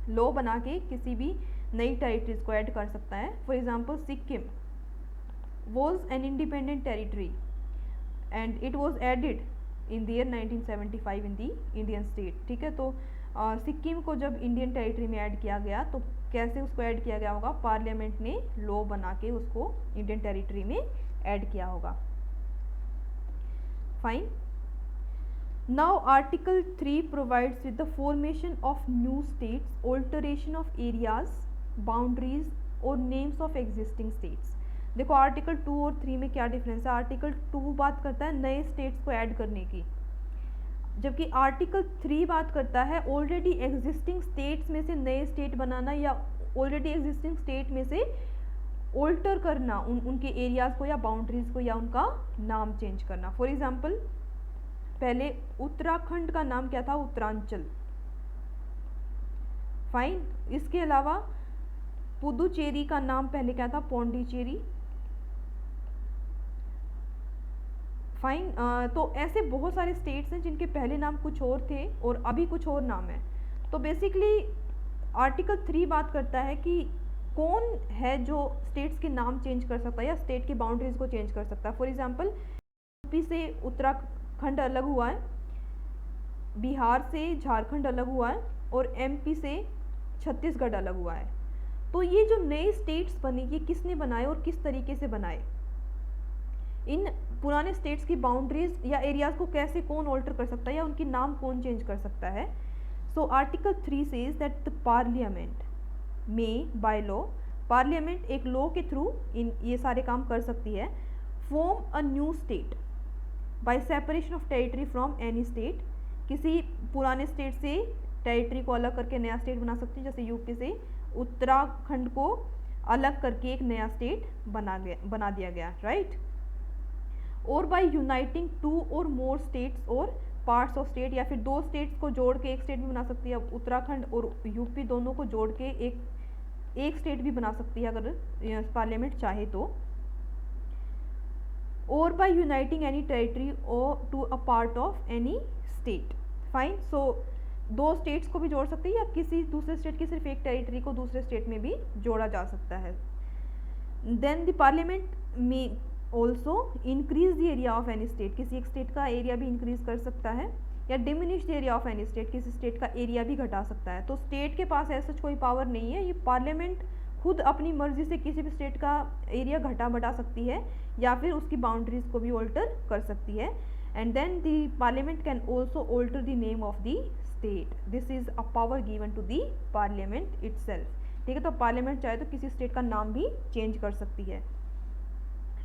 S1: law बना के किसी भी नई टेरिटरीज को ऐड कर सकता है। For example Sikkim was an independent territory and it was added in the year 1975 in the Indian state, ठीक है। तो सिक्किम को जब इंडियन टेरिटरी में ऐड किया गया तो कैसे उसको ऐड किया गया होगा? पार्लियामेंट ने लॉ बना के उसको इंडियन टेरिटरी में ऐड किया होगा। Fine. Now article 3 provides with the formation of new states, alteration of areas, boundaries और नेम्स ऑफ एग्जिस्टिंग स्टेट्स। देखो आर्टिकल 2 और 3 में क्या डिफरेंस है? आर्टिकल 2 बात करता है नए स्टेट्स को ऐड करने की, जबकि आर्टिकल 3 बात करता है ऑलरेडी एग्जिस्टिंग स्टेट्स में से नए स्टेट बनाना या ऑलरेडी एग्जिस्टिंग स्टेट में से ऑल्टर करना, उनके एरियाज को या बाउंड्रीज को या उनका नाम चेंज करना। फॉर एग्जाम्पल पहले उत्तराखंड का नाम क्या था? उत्तरांचल। फाइन। इसके अलावा पुदुचेरी का नाम पहले क्या था? पौंडीचेरी। फाइन। तो ऐसे बहुत सारे स्टेट्स हैं जिनके पहले नाम कुछ और थे और अभी कुछ और नाम है। तो बेसिकली आर्टिकल 3 बात करता है कि कौन है जो स्टेट्स के नाम चेंज कर सकता है या स्टेट की बाउंड्रीज को चेंज कर सकता है। फॉर एग्जांपल यूपी से उत्तराखंड अलग हुआ है, बिहार से झारखंड अलग हुआ है और एमपी से छत्तीसगढ़ अलग हुआ है। तो ये जो नए स्टेट्स बने ये किसने बनाए और किस तरीके से बनाए, इन पुराने स्टेट्स की बाउंड्रीज या एरियाज को कैसे कौन ऑल्टर कर सकता है या उनकी नाम कौन चेंज कर सकता है। So article 3 says that the parliament में बाय लॉ, पार्लियामेंट एक लॉ के थ्रू इन ये सारे काम कर सकती है। Form a new state by separation of territory from any state, किसी पुराने स्टेट से टेरिटरी को अलग करके नया स्टेट बना सकती है, जैसे यूपी से उत्तराखंड को अलग करके एक नया स्टेट बना दिया गया, राइट। और बाय यूनाइटिंग 2 और मोर स्टेट्स और पार्ट्स ऑफ स्टेट, या फिर 2 स्टेट्स को जोड़ के एक स्टेट भी बना सकती है। उत्तराखंड और यूपी दोनों को जोड़ के एक स्टेट भी बना सकती है अगर पार्लियामेंट चाहे तो। Or by uniting any territory or to a part of any state, fine. So 2 states को भी जोड़ सकती है या किसी दूसरे स्टेट की सिर्फ एक टेरिटरी को दूसरे स्टेट में भी जोड़ा जा सकता है। देन द पार्लियामेंट में also increase the area of any state, किसी एक स्टेट का एरिया भी इंक्रीज कर सकता है, या diminish the area of any state, किसी स्टेट का एरिया भी घटा सकता है। तो स्टेट के पास ऐसा कोई पावर नहीं है, ये पार्लियामेंट खुद अपनी मर्जी से किसी भी स्टेट का एरिया घटा बढ़ा सकती है या फिर उसकी बाउंड्रीज को भी ऑल्टर कर सकती है। And then the parliament can also alter the name of the state, this is a power given to the parliament itself, ठीक है। तो पार्लियामेंट चाहे तो किसी स्टेट का नाम भी चेंज कर सकती है।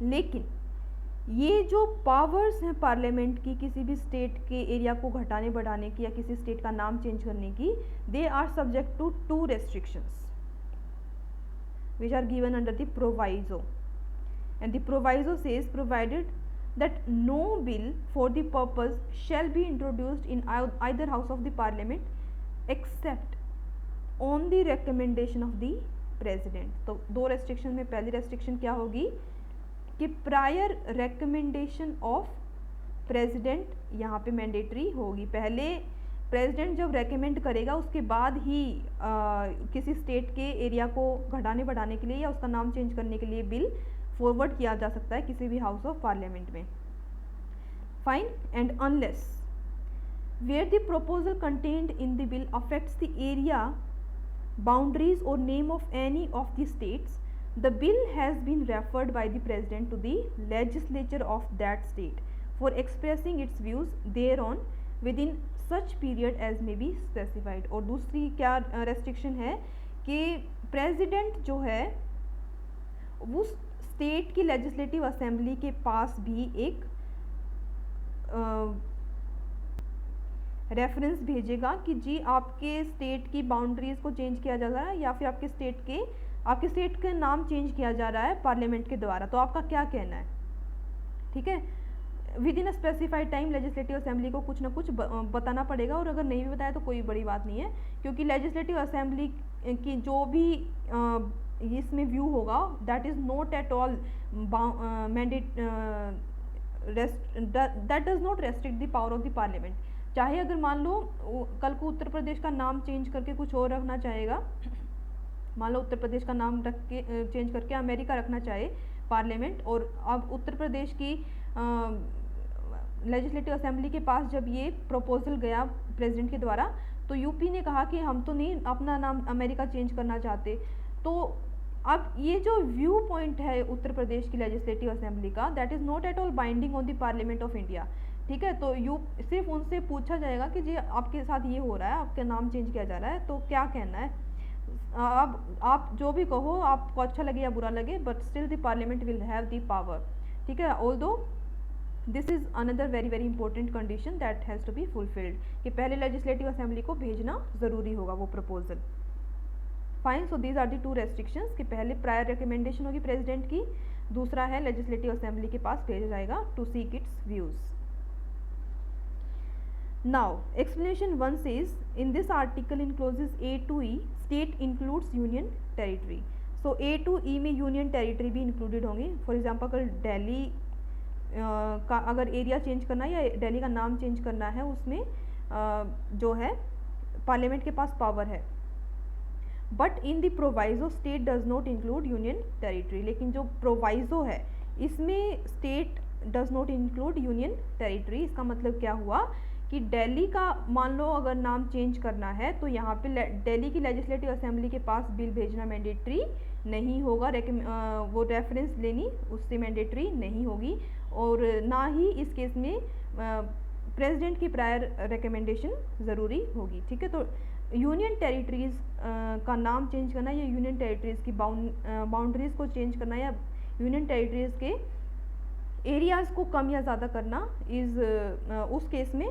S1: लेकिन ये जो पावर्स हैं पार्लियामेंट की किसी भी स्टेट के एरिया को घटाने बढ़ाने की या किसी स्टेट का नाम चेंज करने की, they are subject to 2 restrictions which are given under the proviso, and the proviso says provided that no bill for the purpose shall be introduced in either house of the parliament except on the recommendation of the president। तो 2 restriction में पहली restriction क्या होगी कि prior recommendation of president यहाँ पे mandatory होगी। पहले प्रेसिडेंट जब रेकमेंड करेगा उसके बाद ही किसी स्टेट के एरिया को घटाने बढ़ाने के लिए या उसका नाम चेंज करने के लिए बिल फॉरवर्ड किया जा सकता है किसी भी हाउस ऑफ पार्लियामेंट में, fine. And unless where the proposal contained in the bill affects the area boundaries और name of any of the states, the bill has been referred by the president to the legislature of that state for expressing its views thereon within such period as may be specified। और दूसरी क्या restriction है कि president जो है वो state की legislative assembly के पास भी एक रेफरेंस भेजेगा कि जी आपके स्टेट की बाउंड्रीज को चेंज किया जा रहा है या फिर आपके स्टेट का नाम चेंज किया जा रहा है पार्लियामेंट के द्वारा, तो आपका क्या कहना है, ठीक है। With in a specified time legislative assembly को कुछ ना कुछ बताना पड़ेगा, और अगर नहीं भी बताया तो कोई बड़ी बात नहीं है, क्योंकि लेजिस्लेटिव असेंबली की जो भी इसमें व्यू होगा that is not at all mandate, that does not restrict the power of the parliament. चाहे अगर मान लो कल को उत्तर प्रदेश का नाम चेंज करके कुछ और रखना चाहेगा, मान लो उत्तर प्रदेश का नाम रख के चेंज करके अमेरिका रखना चाहे पार्लियामेंट, और अब उत्तर प्रदेश की लेजिस्लेटिव असेंबली के पास जब ये प्रपोजल गया प्रेसिडेंट के द्वारा, तो यूपी ने कहा कि हम तो नहीं अपना नाम अमेरिका चेंज करना चाहते। तो अब ये जो व्यू पॉइंट है उत्तर प्रदेश की लेजिस्लेटिव असेंबली का, that is not at all binding on the parliament of India, ठीक है। तो सिर्फ उनसे पूछा जाएगा कि जी आपके साथ ये हो रहा है, आपका नाम चेंज किया जा रहा है, तो क्या कहना है। अब आप जो भी कहो, आपको अच्छा लगे या बुरा लगे, but still the parliament will have the power, ठीक है। Although this is another very very important condition that has to be fulfilled, कि पहले लेजिस्लेटिव असेंबली को भेजना ज़रूरी होगा वो proposal, fine. So these are the 2 restrictions कि पहले प्रायर रिकमेंडेशन होगी प्रेसिडेंट की, दूसरा है लेजिस्लेटिव असेंबली के पास भेजा जाएगा to seek its views. Now, explanation 1 says, in this article in clauses A to E, state includes union territory. So A to E में union territory भी included होंगे। For example, अगर दिल्ली का अगर एरिया चेंज करना है या दिल्ली का नाम चेंज करना है, उसमें जो है पार्लियामेंट के पास पावर है। But in the proviso state does not include union territory. लेकिन जो प्रोवाइजो है इसमें state does not include union territory. इसका मतलब क्या हुआ कि दिल्ली का मान लो अगर नाम चेंज करना है तो यहाँ पे दिल्ली की लेजिस्लेटिव असेंबली के पास बिल भेजना मैंडेटरी नहीं होगा, वो रेफरेंस लेनी उससे मैंडेटरी नहीं होगी, और ना ही इस केस में प्रेसिडेंट की प्रायर रिकमेंडेशन ज़रूरी होगी। ठीक है, तो यूनियन टेरिटरीज़ का नाम चेंज करना या यूनियन टेरिटरीज़ की बाउंड्रीज़ को चेंज करना या यूनियन टेरिटरीज़ के एरियाज़ को कम या ज़्यादा करना उस केस में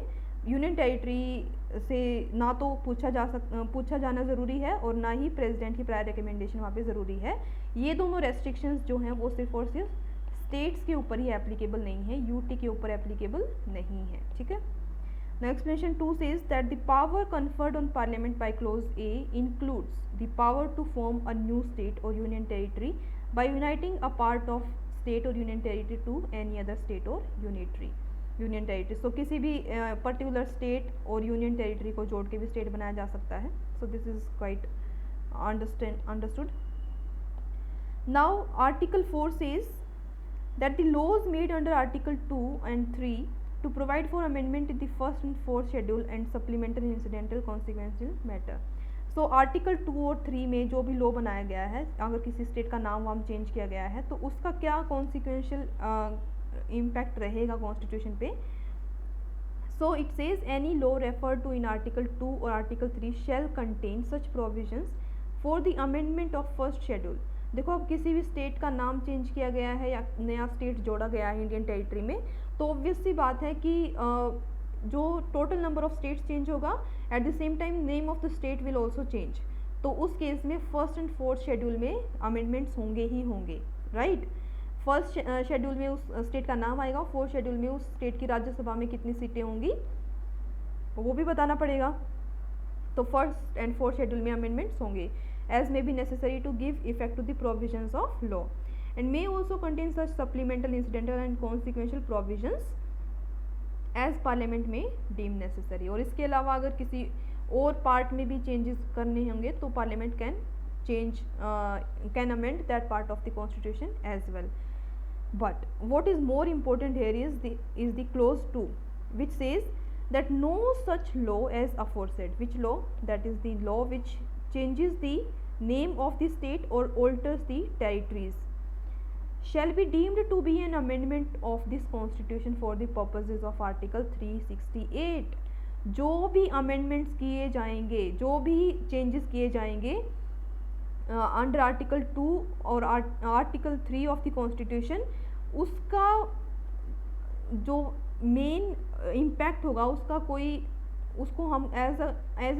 S1: यूनियन टेरिटरी से ना तो पूछा जाना ज़रूरी है और ना ही प्रेसिडेंट की प्रायर रिकमेंडेशन वहाँ पे ज़रूरी है। ये दोनों रेस्ट्रिक्शंस जो हैं वो सिर्फ और सिर्फ स्टेट्स के ऊपर ही एप्लीकेबल नहीं है, यूटी के ऊपर एप्लीकेबल नहीं है। ठीक है, now explanation 2 says that the power conferred on parliament by clause A includes the power to form a new state or union territory by uniting a part of state or union territory to any other state or union territory। so किसी भी particular state और union territory को जोड़ के भी state बनाया जा सकता है। so this is quite understood। now article 4 says that the laws made under article 2 and 3 to provide for amendment in the first and fourth schedule and supplemental and incidental consequential matter। so article 2 और 3 में जो भी law बनाया गया है, अगर किसी state का नाम वाम चेंज किया गया है तो उसका क्या कॉन्सिक्वेंशियल इम्पैक्ट रहेगा कॉन्स्टिट्यूशन पे। So it says any law referred to in article 2 और article 3 shall contain such provisions for the amendment of first schedule. देखो, अब किसी भी स्टेट का नाम चेंज किया गया है या नया स्टेट जोड़ा गया है इंडियन टेरिटरी में, तो ऑब्वियस सी बात है कि जो total number of states change होगा, at the same time name of the state will also change. तो उस केस में फर्स्ट एंड फोर्थ शेड्यूल में अमेंडमेंट्स होंगे ही होंगे, राइट। फर्स्ट शेड्यूल में उस स्टेट का नाम आएगा, फोर्थ शेड्यूल में उस स्टेट की राज्यसभा में कितनी सीटें होंगी वो भी बताना पड़ेगा। तो फर्स्ट एंड फोर्थ शेड्यूल में अमेंडमेंट्स होंगे as may be necessary to give effect to the provisions of law and may also contain such supplemental, incidental and consequential provisions as parliament may deem necessary। और इसके अलावा अगर किसी और part में भी चेंजेस करने होंगे तो parliament can amend that part of the constitution as well। but what is more important here is the clause 2 which says that no such law as aforesaid, which law, that is the law which changes the name of the state or alters the territories, shall be deemed to be an amendment of this constitution for the purposes of article 368। जो भी amendments किए जाएंगे, जो भी changes किए जाएंगे under article 2 और article 3 of the constitution, उसका जो मेन इम्पैक्ट होगा उसको हम as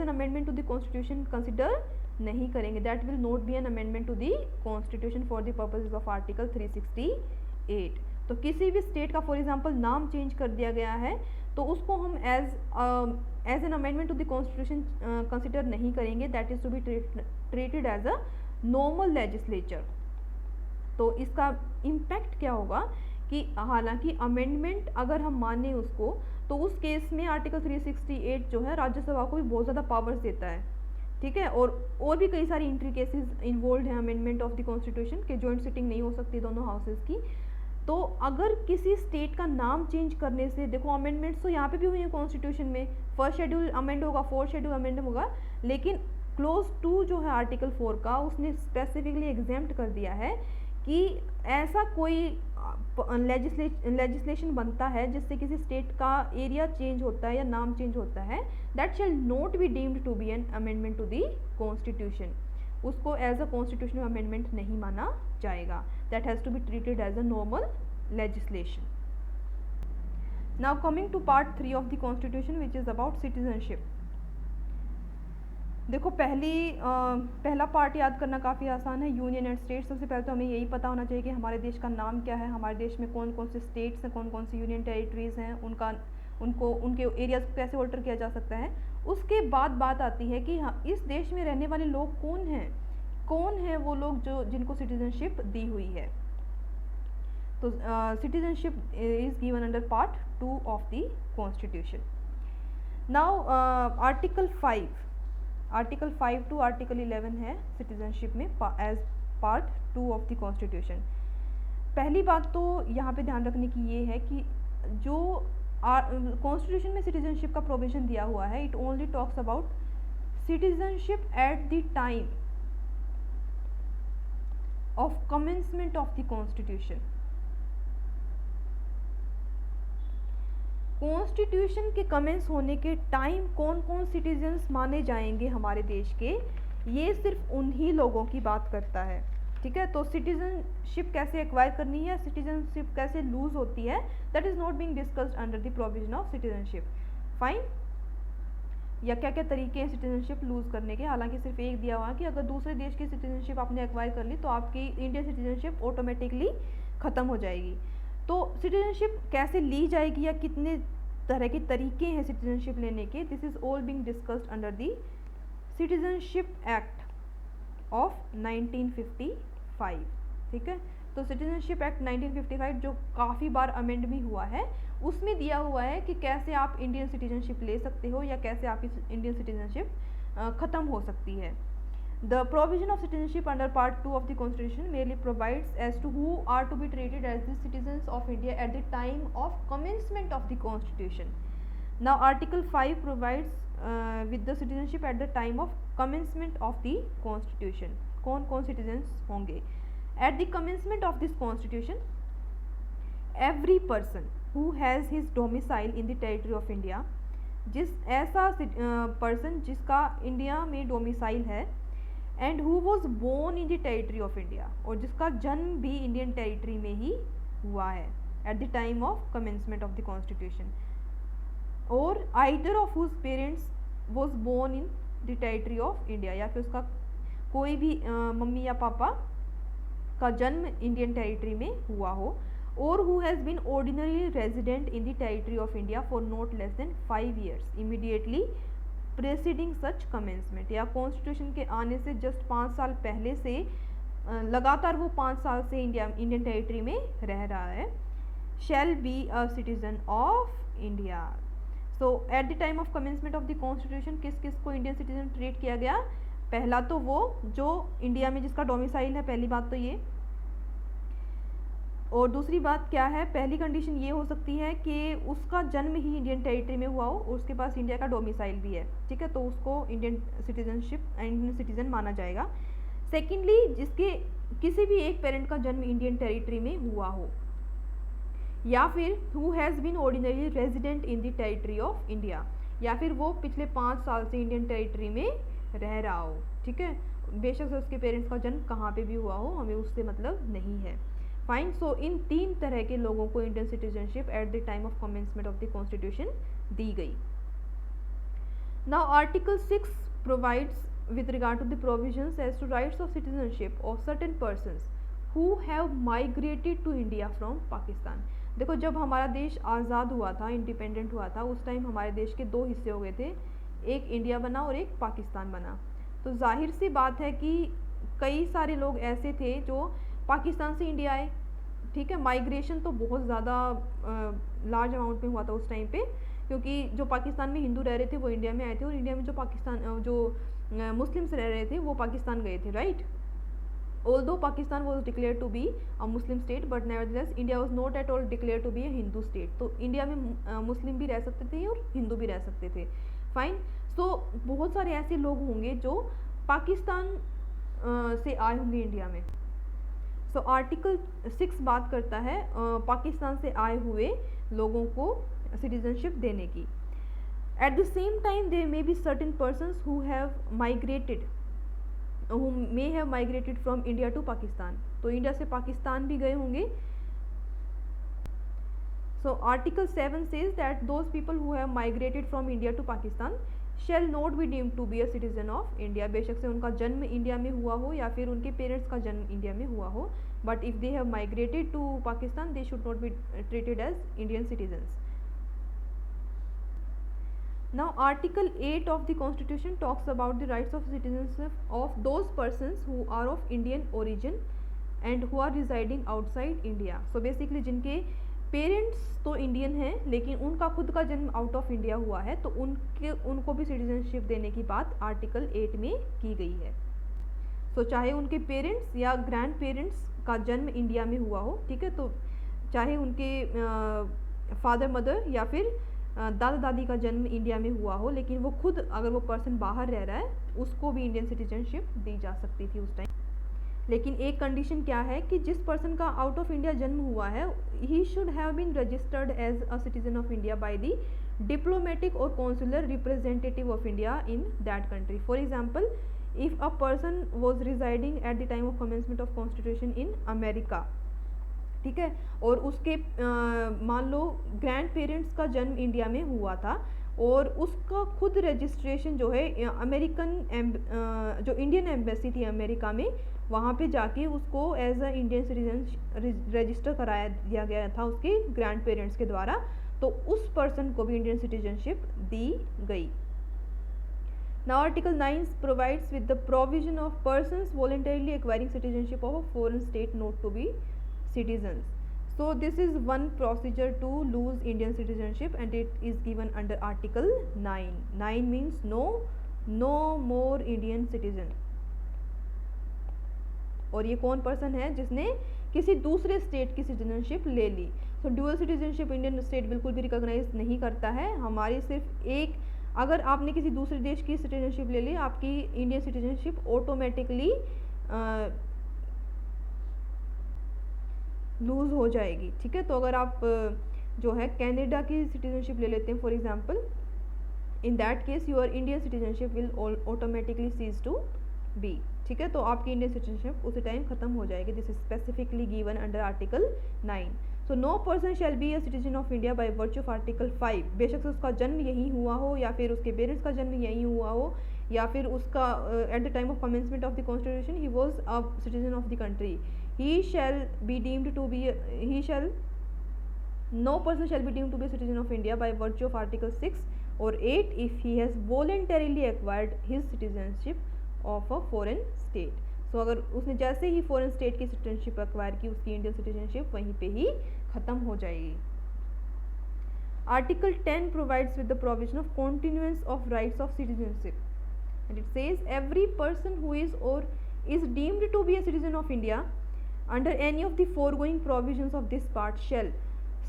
S1: an amendment to the constitution consider नहीं करेंगे। That will not be an amendment to the constitution for the purposes of article 368। तो किसी भी स्टेट का फॉर एग्जांपल नाम चेंज कर दिया गया है तो उसको हम as an amendment to the constitution consider नहीं करेंगे। That is to be treated as a normal legislature. तो इसका इम्पैक्ट क्या होगा कि हालांकि अमेंडमेंट अगर हम माने उसको, तो उस केस में आर्टिकल 368 जो है राज्यसभा को भी बहुत ज़्यादा पावर्स देता है, ठीक है। और भी कई सारी इंट्रिकेसीज इन्वॉल्व हैं अमेंडमेंट ऑफ द कॉन्स्टिट्यूशन के, जॉइंट सिटिंग नहीं हो सकती दोनों हाउसेस की। तो अगर किसी स्टेट का नाम चेंज करने से, देखो अमेंडमेंट्स तो यहाँ पे भी हुई है कॉन्स्टिट्यूशन में, फर्स्ट शेड्यूल अमेंड होगा, फोर्थ शेड्यूल अमेंड होगा, लेकिन क्लोज 2 जो है आर्टिकल 4 का, उसने स्पेसिफिकली एग्जेम्प्ट कर दिया है कि ऐसा कोई लेजिस्लेशन बनता है जिससे किसी स्टेट का एरिया चेंज होता है या नाम चेंज होता है, that shall not be deemed to be an amendment to the constitution. उसको एज अ कॉन्स्टिट्यूशनल अमेंडमेंट नहीं माना जाएगा। That has to be treated as a normal legislation. Now coming to part 3 of the constitution which is about citizenship. देखो पहला part याद करना काफ़ी आसान है, यूनियन एंड स्टेट। सबसे पहले तो हमें यही पता होना चाहिए कि हमारे देश का नाम क्या है, हमारे देश में कौन कौन से स्टेट्स हैं, कौन कौन सी यूनियन टेरिटरीज़ हैं, उनके एरियाज़ को कैसे ऑल्टर किया जा सकता है। उसके बाद बात आती है कि हाँ, इस देश में रहने वाले लोग कौन हैं वो लोग जिनको सिटीजनशिप दी हुई है। तो citizenship is given under part 2 of the constitution. Now article 5 article 5 to article 11 है सिटीजनशिप में as part 2 of the constitution. पहली बात तो यहाँ पे ध्यान रखने की ये है कि जो कॉन्स्टिट्यूशन में सिटीजनशिप का प्रोविजन दिया हुआ है, it only talks about citizenship at the time of commencement of the constitution. Constitution के कमेंस होने के टाइम कौन कौन सिटीजन्स माने जाएंगे हमारे देश के, ये सिर्फ उन्हीं लोगों की बात करता है। ठीक है, तो सिटीजनशिप कैसे एक्वायर करनी है, सिटीजनशिप कैसे लूज होती है, that is not being discussed under the provision of citizenship. Fine, या क्या क्या तरीके हैं सिटीजनशिप लूज करने के। हालांकि सिर्फ एक दिया हुआ कि अगर दूसरे देश की सिटीजनशिप आपने एक्वायर कर ली तो आपकी इंडियन सिटीजनशिप ऑटोमेटिकली ख़त्म हो जाएगी। तो सिटीजनशिप कैसे ली जाएगी या कितने तरह के तरीके हैं सिटीजनशिप लेने के, this is all being discussed under the citizenship act of 1955। ठीक है, तो सिटीजनशिप एक्ट 1955 जो काफ़ी बार अमेंड भी हुआ है, उसमें दिया हुआ है कि कैसे आप इंडियन सिटीजनशिप ले सकते हो या कैसे आपकी इंडियन सिटीजनशिप ख़त्म हो सकती है। The provision of citizenship under Part 2 of the Constitution merely provides as to who are to be treated as the citizens of India at the time of commencement of the Constitution. Now, Article 5 provides with the citizenship at the time of commencement of the Constitution. कौन कौन citizens होंगे? At the commencement of this Constitution, every person who has his domicile in the territory of India, जिस ऐसा person जिसका India में domicile है, and who was born in the territory of India, और जिसका जन्म भी इंडियन टेरिटरी में ही हुआ है at the time of commencement of the constitution, और either of whose parents was born in the territory of India, या फिर उसका कोई भी मम्मी या पापा का जन्म इंडियन टेरिटरी में हुआ हो, और who has been ordinary resident in the territory of India for not less than 5 years immediately preceding such commencement, या कॉन्स्टिट्यूशन के आने से जस्ट 5 साल पहले से लगातार वो 5 साल से इंडियन टेरिटरी में रह रहा है, शैल be a citizen of India. So eight the time of commencement of the constitution किस किस को इंडियन सिटीजन ट्रीट किया गया? पहला तो वो जो इंडिया में जिसका डोमिसाइल है, पहली बात तो ये, और दूसरी बात क्या है, पहली कंडीशन ये हो सकती है कि उसका जन्म ही इंडियन टेरिटरी में हुआ हो और उसके पास इंडिया का डोमिसाइल भी है। ठीक है, तो उसको इंडियन सिटीजन माना जाएगा। सेकेंडली, जिसके किसी भी एक पेरेंट का जन्म इंडियन टेरिटरी में हुआ हो, या फिर who has been ordinary resident in the territory of India, या फिर वो पिछले 5 साल से इंडियन टेरिटरी में रह रहा हो। ठीक है, बेशक से उसके पेरेंट्स का जन्म कहाँ पे भी हुआ हो, हमें उससे मतलब नहीं है। फाइन, सो इन 3 तरह के लोगों को Indian citizenship at the time of commencement of the constitution दी गई। Now article 6 provides with regard to the provisions as to rights of citizenship of certain persons who have migrated to India from Pakistan। देखो, जब हमारा देश आज़ाद हुआ था, independent हुआ था, उस टाइम हमारे देश के 2 हिस्से हो गए थे, एक इंडिया बना और एक पाकिस्तान बना। तो जाहिर सी बात है कि कई सारे लोग ऐसे थे जो पाकिस्तान से इंडिया आए। ठीक है, माइग्रेशन तो बहुत ज़्यादा लार्ज अमाउंट में हुआ था उस टाइम पे, क्योंकि जो पाकिस्तान में हिंदू रह रहे थे वो इंडिया में आए थे, और इंडिया में जो मुस्लिम्स रह रहे थे वो पाकिस्तान गए थे, right. Although Pakistan was declare to be a Muslim state, but nevertheless India was not at all declare to be a Hindu state. तो इंडिया में मुस्लिम भी रह सकते थे और हिंदू भी रह सकते थे। फाइन, सो बहुत सारे ऐसे लोग होंगे जो पाकिस्तान से आए होंगे इंडिया में। सो आर्टिकल 6 बात करता है पाकिस्तान से आए हुए लोगों को सिटीजनशिप देने की। At the same time, there may be certain persons who may have migrated from India to Pakistan. तो इंडिया से पाकिस्तान भी गए होंगे। So Article 7 says that those people who have migrated from India to Pakistan shall not be deemed to be a citizen of India। बेशक से उनका जन्म India में हुआ हो या फिर उनके पेरेंट्स का जन्म इंडिया में हुआ हो, but if they have migrated to Pakistan, they should not be treated as Indian citizens। Now Article 8 of the Constitution talks about the rights of citizenship of those persons who are of Indian origin and who are residing outside India। So basically जिनके parents तो Indian हैं लेकिन उनका खुद का जन्म out of India हुआ है, तो उनको भी सिटीजनशिप देने की बात आर्टिकल 8 में की गई है। सो चाहे उनके पेरेंट्स या ग्रैंड पेरेंट्स का जन्म इंडिया में हुआ हो, ठीक है, तो चाहे उनके फादर मदर या फिर दादा दादी का जन्म इंडिया में हुआ हो, लेकिन वो खुद अगर वो पर्सन बाहर रह रहा है, उसको भी इंडियन सिटीजनशिप दी जा सकती थी उस टाइम। लेकिन एक कंडीशन क्या है कि जिस पर्सन का आउट ऑफ इंडिया जन्म हुआ है, he should have been registered as a citizen of India by the diplomatic और consular representative of India in that country. For example, if a person was residing at the time of commencement of constitution in America, ठीक है, और उसके मान लो grand parents का जन्म India में हुआ था और उसका खुद रजिस्ट्रेशन जो है अमेरिकन जो इंडियन एम्बेसी थी अमेरिका में, वहाँ पे जाके उसको as a Indian citizen register कराया दिया गया था उसके ग्रैंड पेरेंट्स के द्वारा, तो उस पर्सन को भी इंडियन सिटीजनशिप दी गई। Now Article 9 provides with the provision of persons voluntarily acquiring citizenship of a foreign state not to be citizens. So this is one procedure to lose Indian citizenship and it is given under Article 9. 9 means no more Indian citizen. और ये कौन person है जिसने किसी दूसरे state की citizenship ले ली। तो ड्यूअल सिटीजनशिप इंडियन स्टेट बिल्कुल भी रिकॉग्नाइज नहीं करता है। हमारी सिर्फ एक, अगर आपने किसी दूसरे देश की सिटीजनशिप ले ली, आपकी इंडियन सिटीजनशिप ऑटोमेटिकली लूज़ हो जाएगी, ठीक है। तो अगर आप जो है कनाडा की सिटीजनशिप ले लेते हैं for example, in that case your Indian citizenship will automatically cease to be, ठीक है। तो आपकी इंडियन सिटीजनशिप उसी टाइम खत्म हो जाएगी। This is specifically given under article 9। So no person shall be a citizen of India by virtue of article 5, बेशक से उसका जन्म यहीं हुआ हो या फिर उसके पेरेंट्स का जन्म यहीं हुआ हो या फिर उसका eight the time of commencement of the constitution he was a citizen of the country, he shall be deemed to be no person shall be deemed to be a citizen of India by virtue of Article 6 or 8 if he has voluntarily acquired his citizenship of a foreign state. So अगर उसने जैसे ही foreign state की citizenship acquire की, उसकी Indian citizenship वहीं पे ही खत्म हो जाएगी। Article 10 provides with the provision of continuance of rights of citizenship, and it says every person who is or is deemed to be a citizen of India under any of the foregoing provisions of this part shall,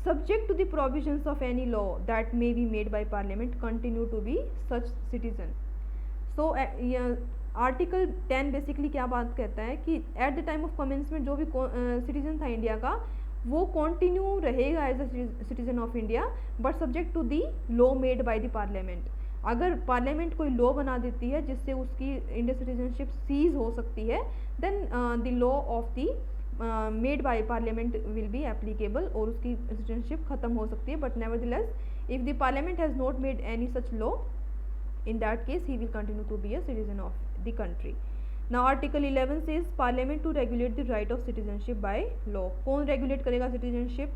S1: subject to the provisions of any law that may be made by parliament, continue to be such citizen. So article 10 basically क्या बात कहता है कि at the time of commencement जो भी citizen था India का, वो कंटिन्यू रहेगा as a citizen of India but subject to the law made by the parliament. अगर पार्लियामेंट कोई लॉ बना देती है जिससे उसकी इंडियन सिटीजनशिप सीज हो सकती है, then the law of the made by parliament will be applicable और उसकी सिटीजनशिप खत्म हो सकती है। But nevertheless if the parliament has not made any such law, in that case he will continue to be a citizen of the country. Now article 11 says parliament to regulate the right of citizenship by law. कौन regulate करेगा citizenship?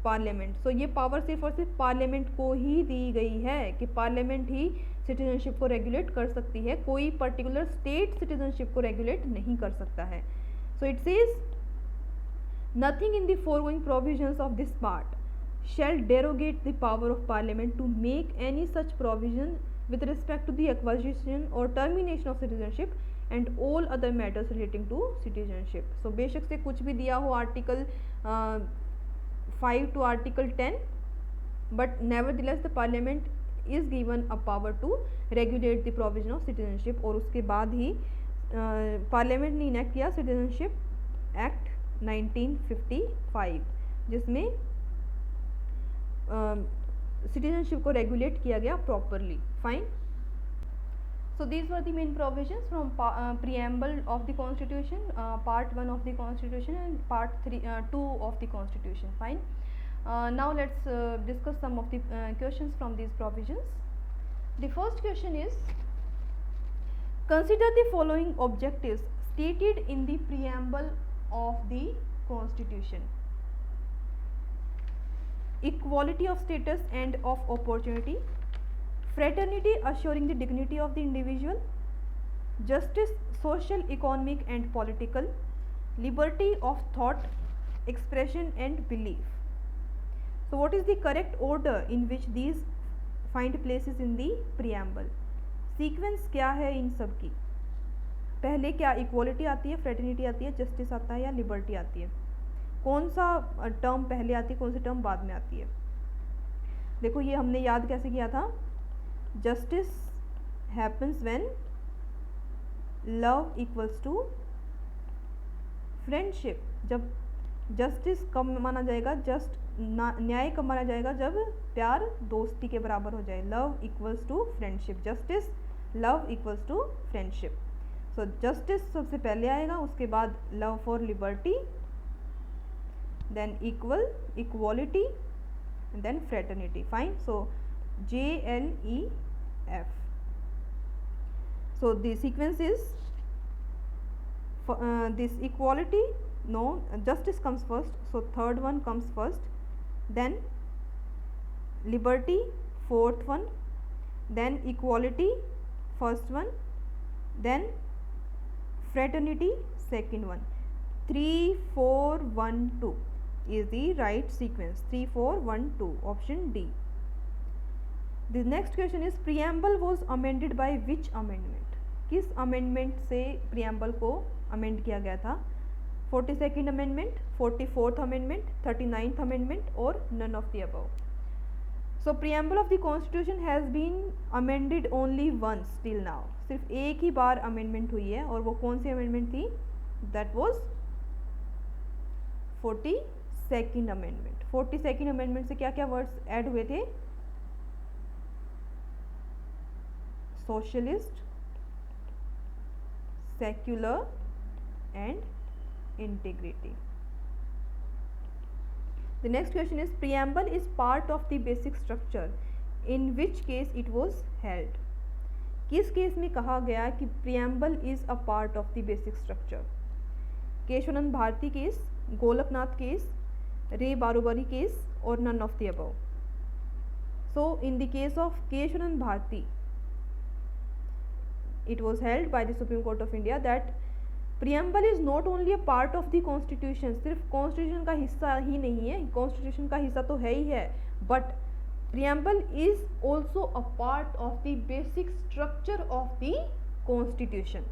S1: Parliament. सो ये power सिर्फ और सिर्फ parliament को ही दी गई है कि पार्लियामेंट ही सिटीजनशिप को रेगुलेट कर सकती है, कोई पर्टिकुलर स्टेट सिटीजनशिप को रेगुलेट नहीं कर सकता है। सो it says nothing in the foregoing provisions of this part shall derogate the power of parliament to make any such provision with respect to the acquisition or termination of citizenship and all other matters relating to citizenship. So बेशक से कुछ भी दिया हो article 5 to article 10, but nevertheless the parliament is given a power to regulate the provision of citizenship। और उसके बाद ही parliament ने इनेक्ट किया सिटीजनशिप एक्ट 1955 जिसमें सिटीजनशिप को रेगुलेट किया गया properly. Fine. So these were the main provisions from preamble of the constitution, part 1 of the constitution and part 2 of the constitution. Fine. Now let's discuss some of the questions from these provisions. The first question is, consider the following objectives stated in the preamble of the constitution: equality of status and of opportunity, fraternity assuring the dignity of the individual, justice social, economic and political, liberty of thought, expression and belief. So what is the correct order in which these find places in the preamble? Sequence क्या है इन सब की? पहले क्या equality आती है, fraternity आती है, जस्टिस आता है या लिबर्टी आती है? कौन सा टर्म पहले आती है, कौन सी टर्म बाद में आती है? देखो ये हमने याद कैसे किया था, justice happens when love equals to friendship. जब जस्टिस कब माना जाएगा, न्याय कब माना जाएगा, जब प्यार दोस्ती के बराबर हो जाए। Love equals to friendship, justice love equals to friendship. So justice सबसे पहले आएगा, उसके बाद love for liberty, then equal, equality, then fraternity. Fine. So JLEF. So the sequence is this equality, no, justice comes first, so third one comes first, then liberty, fourth one, then equality, first one, then fraternity, second one. 3 4 1 2 is the right sequence. 3 4 1 2, option D. The next question is preamble was amended by which amendment? किस amendment से preamble को amend किया गया था? 42nd amendment, 44th amendment, 39th amendment और none of the above. So preamble of the constitution has been amended only once till now. सिर्फ एक ही बार amendment हुई है, और वो कौन सी amendment थी? That was 42nd amendment. 42nd amendment से क्या क्या वर्ड्स ऐड हुए थे? Socialist, secular and integrity. The next question is preamble is part of the basic structure, in which case it was held? किस केस में कहा गया कि preamble is a part of the basic structure? Kesavananda Bharati case, Golaknath case, re Berubari case और none of the above. So in the case of Keshwanand Bharti, it was held by the Supreme Court of India that preamble is not only a part of the constitution, सिर्फ constitution का हिस्सा ही नहीं है, constitution का हिस्सा तो है ही है, but preamble is also a part of the basic structure of the constitution.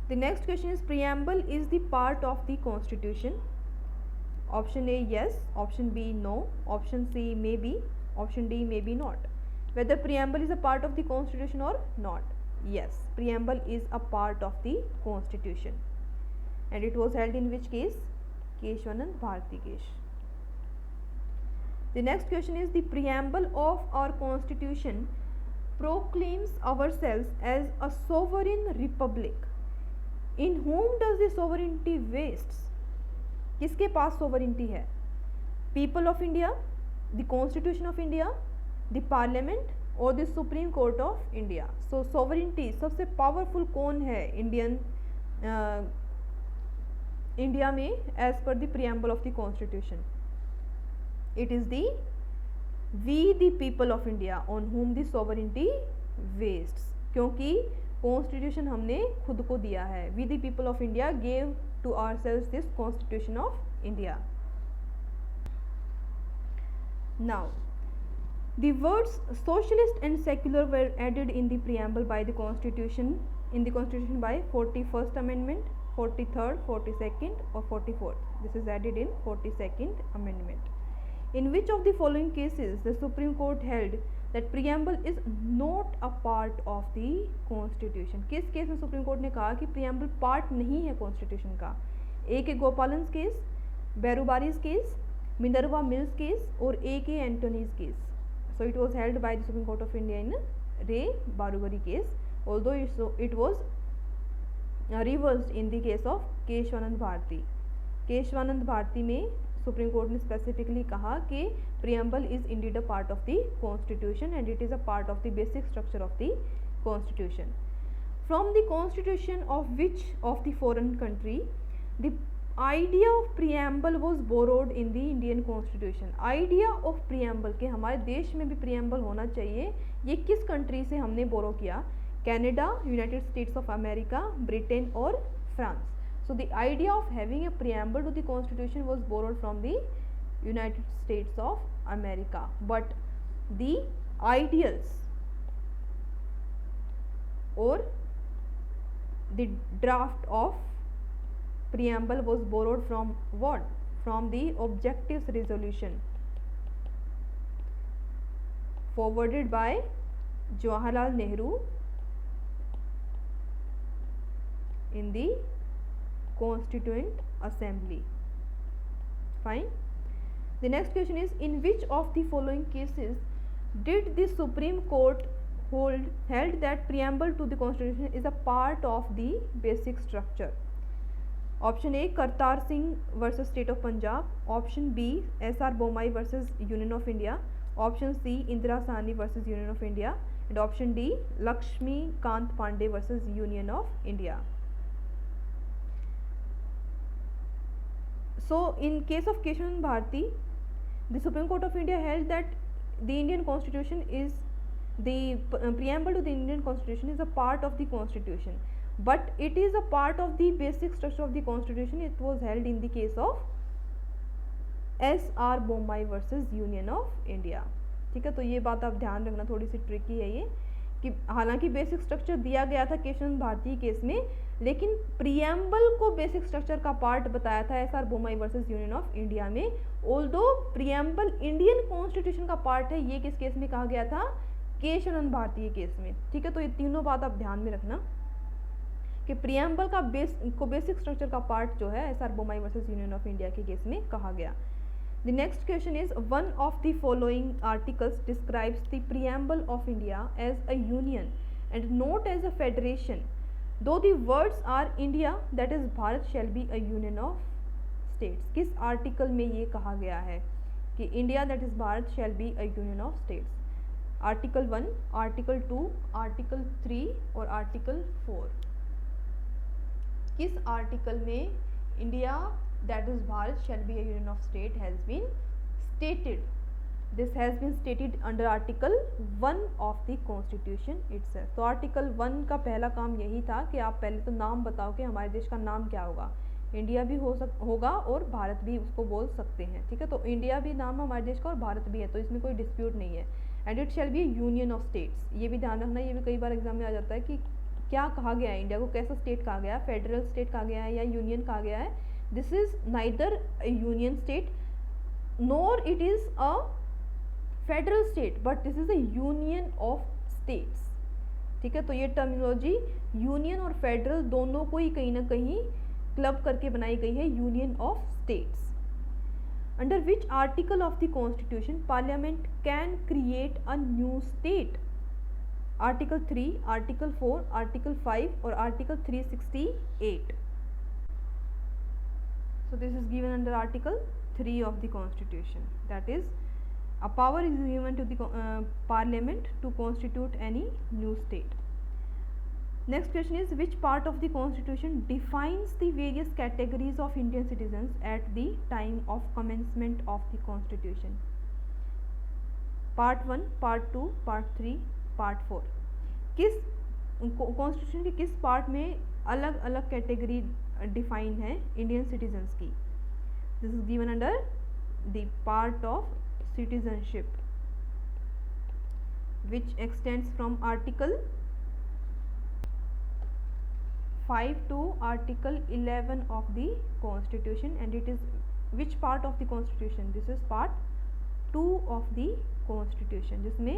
S1: The next question is preamble is the part of the constitution. Option A yes, option B no, option C maybe, option D maybe not. Whether preamble is a part of the constitution or not? Yes, preamble is a part of the constitution. And it was held in which case? Keshwanand Bharti case. The next question is the preamble of our constitution proclaims ourselves as a sovereign republic. In whom does the sovereignty vests? किसके पास sovereignty है? People of India, the Constitution of India, the Parliament और the Supreme Court of India. So sovereignty सबसे powerful कौन है India में as per the preamble of the Constitution? It is the we the people of India on whom the sovereignty vests. क्योंकि constitution हमने खुद को दिया है। We the people of India gave to ourselves this constitution of India. Now the words socialist and secular were added in the preamble by the constitution by 41st amendment, 43rd, 42nd और 44th. This is added in 42nd amendment. In which of the following cases the Supreme Court held that preamble is not a part of the Constitution? किस केस में supreme court ने कहा कि preamble part नहीं है constitution का? A K Gopalan's case, Berubari's case, Minerva Mills case और A K Antony's case. So it was held by the supreme court of India in re Berubari case, although it was reversed in the case of Kesavananda Bharati. Kesavananda Bharati में supreme court ने specifically कहा कि preamble is indeed a part of the constitution and it is a part of the basic structure of the constitution. From the constitution of which of the foreign country the idea of preamble was borrowed in the Indian constitution? Idea of preamble के हमारे देश में भी preamble होना चाहिए, ये किस country से हमने बोरो किया? Canada, United states of America, Britain और France. So the idea of having a preamble to the constitution was borrowed from the United States of America, but the ideals or the draft of preamble was borrowed from what? From the objectives resolution forwarded by Jawaharlal Nehru in the Constituent Assembly. Fine. The next question is, in which of the following cases did the Supreme Court held that preamble to the Constitution is a part of the basic structure? Option A, Kartar Singh versus State of Punjab. Option B, S.R. Bommai versus Union of India. Option C, Indira Sahni versus Union of India. And option D, Lakshmi Kant Pandey versus Union of India. So in case of Keshav Bharati, the Supreme Court of India held that the Indian Constitution is the preamble to the Indian Constitution is a part of the Constitution, but it is a part of the basic structure of the Constitution. It was held in the case of S.R. Bommai versus Union of India. ठीक है, तो ये बात आप ध्यान रखना, थोड़ी सी tricky है ये, कि हालांकि बेसिक स्ट्रक्चर दिया गया था केशव भारती केस में, लेकिन प्रियम्बल को बेसिक स्ट्रक्चर का पार्ट बताया था SR. Bommai versus union of India में. ऑल्दो प्रियम्बल इंडियन कॉन्स्टिट्यूशन का पार्ट है, ये किस केस में कहा गया था? केशव भारती केस में. ठीक है, तो ये तीनों बात आप ध्यान में रखना कि प्रियम्बल का बेसिक स्ट्रक्चर का पार्ट जो है SR. Bommai versus union of India के केस में कहा गया. The next question is, one of the following articles describes the preamble of India as a union and not as a federation, though the words are India, that is Bharat shall be a union of states. किस article में ये कहा गया है कि India that is Bharat shell be a union of states? Article 1, article 2, article 3 और article 4. किस article में India that is Bharat shall be a union of state has been stated? This has been stated under article 1 of the constitution itself. तो article 1 का पहला काम यही था कि आप पहले तो नाम बताओ कि हमारे देश का नाम क्या होगा. इंडिया भी होगा और भारत भी उसको बोल सकते हैं. ठीक है, तो इंडिया भी नाम हमारे देश का और भारत भी है, तो इसमें कोई डिस्प्यूट नहीं है. And it shall be union of states. ये भी ध्यान रखना, ये भी कई बार एग्जाम में आ जाता है कि क्या कहा गया है, इंडिया को कैसा स्टेट कहा गया है, फेडरल स्टेट कहा गया है या यूनियन कहा गया है. This is neither a union state nor it is a federal state, but this is a union of states. ठीक है, तो ये टर्मिनोलॉजी यूनियन और फेडरल दोनों को ही कहीं ना कहीं क्लब करके बनाई गई है, union of states. Under which article of the constitution parliament can create a new state? Article 3, article 4, article 5 और article 368. So this is given under article 3 of the constitution, that is a power is given to the parliament to constitute any new state. Next question is, which part of the constitution defines the various categories of Indian citizens at the time of commencement of the constitution? Part 1, part 2, part 3, part 4. किस constitution के किस part में अलग अलग category define है Indian citizens की? This is given under the part of citizenship which extends from article 5 to article 11 of the constitution, and it is which part of the constitution? This is part 2 of the constitution, जिसमें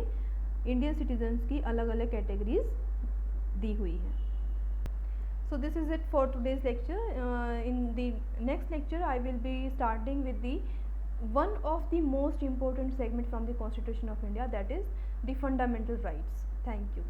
S1: Indian citizens की अलग अलग categories दी हुई है. So this is it for today's lecture. In the next lecture I will be starting with the one of the most important segment from the Constitution of India, that is the fundamental rights. Thank you.